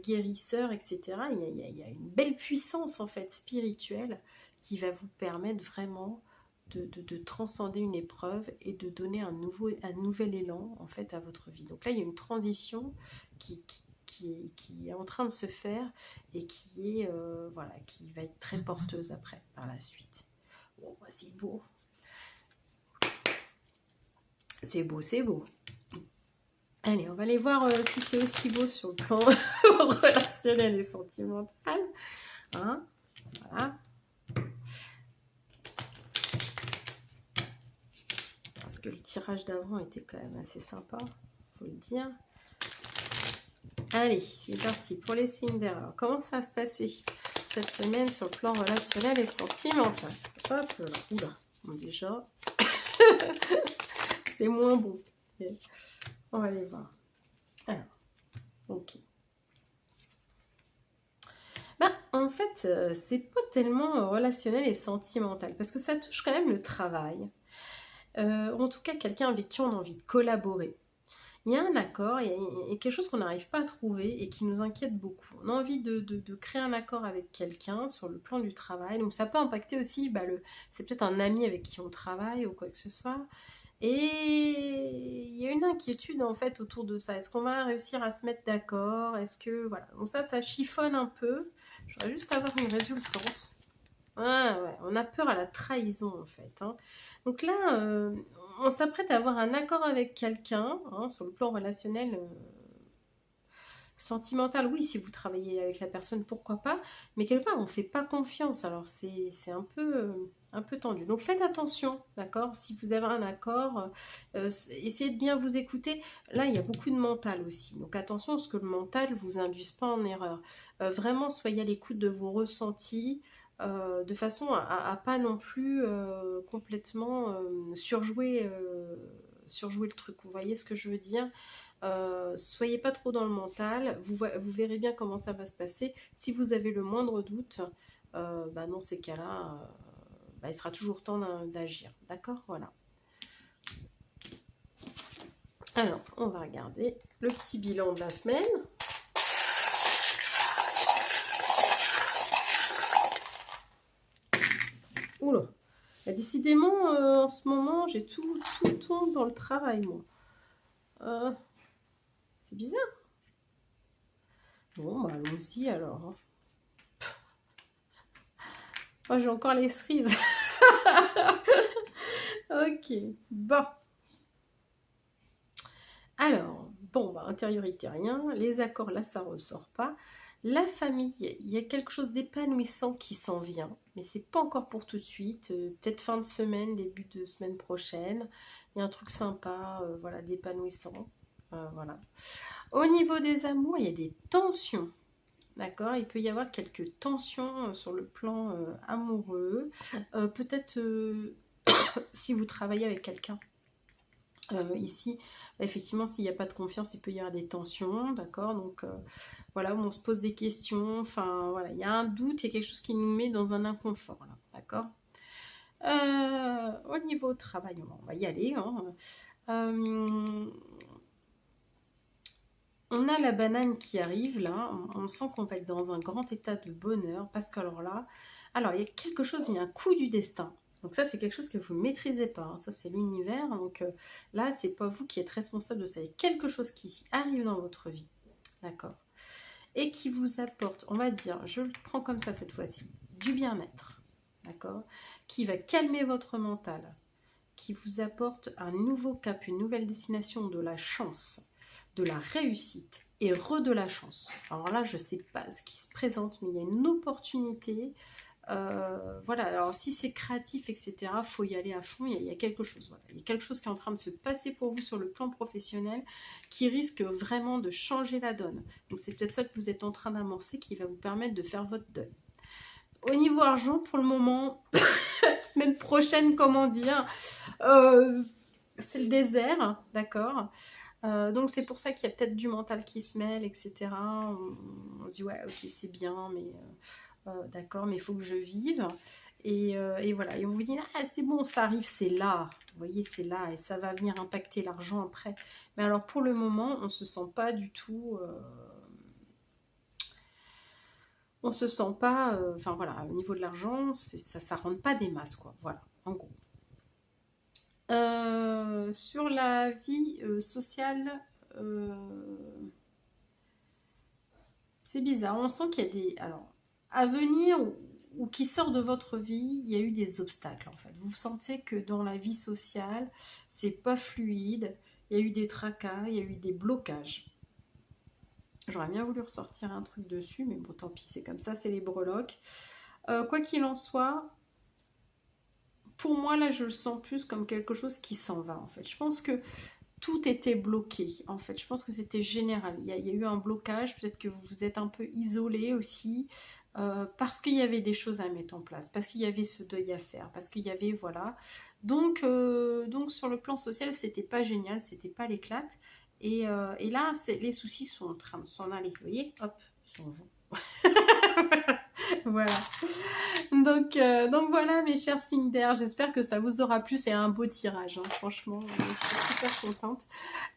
guérisseur, etc. Il y a une belle puissance en fait spirituelle qui va vous permettre vraiment de transcender une épreuve et de donner un nouvel élan en fait à votre vie. Donc là, il y a une transition qui est en train de se faire et qui est voilà, qui va être très porteuse après, par la suite. Bon, bah, c'est beau. C'est beau, c'est beau. Allez, on va aller voir si c'est aussi beau sur le plan relationnel et sentimental. Hein, voilà. Parce que le tirage d'avant était quand même assez sympa, faut le dire. Allez, c'est parti pour les signes d'air. Alors, comment ça va se passer cette semaine sur le plan relationnel et sentimental? Hop là, oula, bon, déjà, c'est moins bon. Okay. On va aller voir. Alors, ok. Bah, en fait, c'est pas tellement relationnel et sentimental, parce que ça touche quand même le travail. En tout cas, quelqu'un avec qui on a envie de collaborer. Il y a un accord, il y a quelque chose qu'on n'arrive pas à trouver et qui nous inquiète beaucoup. On a envie de créer un accord avec quelqu'un sur le plan du travail. Donc ça peut impacter aussi, bah, c'est peut-être un ami avec qui on travaille ou quoi que ce soit. Et il y a une inquiétude en fait autour de ça. Est-ce qu'on va réussir à se mettre d'accord? Est-ce que voilà. Donc ça chiffonne un peu. Je voudrais juste avoir une résultante. Ah ouais, on a peur à la trahison en fait. Hein. Donc là, on s'apprête à avoir un accord avec quelqu'un, hein, sur le plan relationnel, sentimental, oui, si vous travaillez avec la personne, pourquoi pas, mais quelque part, on ne fait pas confiance, alors c'est un peu tendu. Donc faites attention, d'accord? Si vous avez un accord, essayez de bien vous écouter. Là, il y a beaucoup de mental aussi, donc attention à ce que le mental ne vous induise pas en erreur. Vraiment, soyez à l'écoute de vos ressentis, de façon à pas non plus complètement surjouer le truc. Vous voyez ce que je veux dire? Soyez pas trop dans le mental, vous verrez bien comment ça va se passer. Si vous avez le moindre doute, bah dans ces cas-là, bah, il sera toujours temps d'agir. D'accord? Voilà. Alors, on va regarder le petit bilan de la semaine. Oula, bah, décidément, en ce moment, j'ai tout tombe dans le travail, moi. C'est bizarre. Bon, bah allons-y alors. Hein. Moi, j'ai encore les cerises. Ok, bon. Alors, bon, bah, intériorité, rien. Les accords, là, ça ressort pas. La famille, il y a quelque chose d'épanouissant qui s'en vient, mais c'est pas encore pour tout de suite. Peut-être fin de semaine, début de semaine prochaine. Il y a un truc sympa, voilà, d'épanouissant. Voilà. Au niveau des amours, il y a des tensions. D'accord, il peut y avoir quelques tensions sur le plan amoureux. Peut-être si vous travaillez avec quelqu'un. Ici, effectivement, s'il n'y a pas de confiance, il peut y avoir des tensions, d'accord? Donc, voilà, où on se pose des questions, enfin, voilà, il y a un doute, il y a quelque chose qui nous met dans un inconfort, là, d'accord? Au niveau travail, on va y aller, hein. On a la banane qui arrive, là, on sent qu'on va être dans un grand état de bonheur, parce que alors, il y a quelque chose, il y a un coup du destin. Donc ça, c'est quelque chose que vous ne maîtrisez pas. Hein. Ça, c'est l'univers. Donc là, c'est pas vous qui êtes responsable de ça. Il y a quelque chose qui arrive dans votre vie. D'accord. Et qui vous apporte, on va dire, je le prends comme ça cette fois-ci, du bien-être. D'accord. Qui va calmer votre mental. Qui vous apporte un nouveau cap, une nouvelle destination, de la chance, de la réussite et de la chance. Alors là, je ne sais pas ce qui se présente, mais il y a une opportunité. Voilà, alors si c'est créatif, etc., il faut y aller à fond, il y a quelque chose. Voilà. Il y a quelque chose qui est en train de se passer pour vous sur le plan professionnel qui risque vraiment de changer la donne. Donc c'est peut-être ça que vous êtes en train d'amorcer qui va vous permettre de faire votre deuil. Au niveau argent, pour le moment, semaine prochaine, comment dire, c'est le désert, d'accord. Donc c'est pour ça qu'il y a peut-être du mental qui se mêle, etc. On se dit ouais, ok, c'est bien, mais d'accord, mais il faut que je vive. Et voilà, et on vous dit, ah c'est bon, ça arrive, c'est là. Vous voyez, c'est là, et ça va venir impacter l'argent après. Mais alors pour le moment, on ne se sent pas du tout on se sent pas, enfin voilà, au niveau de l'argent, ça rentre pas des masses, quoi. Voilà, en gros. Sur la vie sociale, euh, c'est bizarre. On sent qu'il y a des, alors, à venir ou qui sort de votre vie, il y a eu des obstacles en fait. Vous sentez que dans la vie sociale, c'est pas fluide. Il y a eu des tracas, il y a eu des blocages. J'aurais bien voulu ressortir un truc dessus, mais bon, tant pis, c'est comme ça, c'est les breloques. Quoi qu'il en soit, pour moi, là, je le sens plus comme quelque chose qui s'en va, en fait. Je pense que tout était bloqué, en fait. Je pense que c'était général. Il y a eu un blocage, peut-être que vous vous êtes un peu isolé aussi, parce qu'il y avait des choses à mettre en place, parce qu'il y avait ce deuil à faire, parce qu'il y avait, voilà. Donc sur le plan social, c'était pas génial, c'était pas l'éclate. Et là, les soucis sont en train de s'en aller. Vous voyez, hop, ils sont voilà. Donc voilà mes chers signes d'air, j'espère que ça vous aura plu, c'est un beau tirage, hein, franchement, je suis super contente.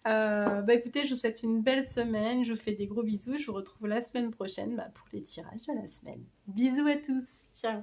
Bah écoutez, je vous souhaite une belle semaine, je vous fais des gros bisous, je vous retrouve la semaine prochaine pour les tirages de la semaine. Bisous à tous, ciao.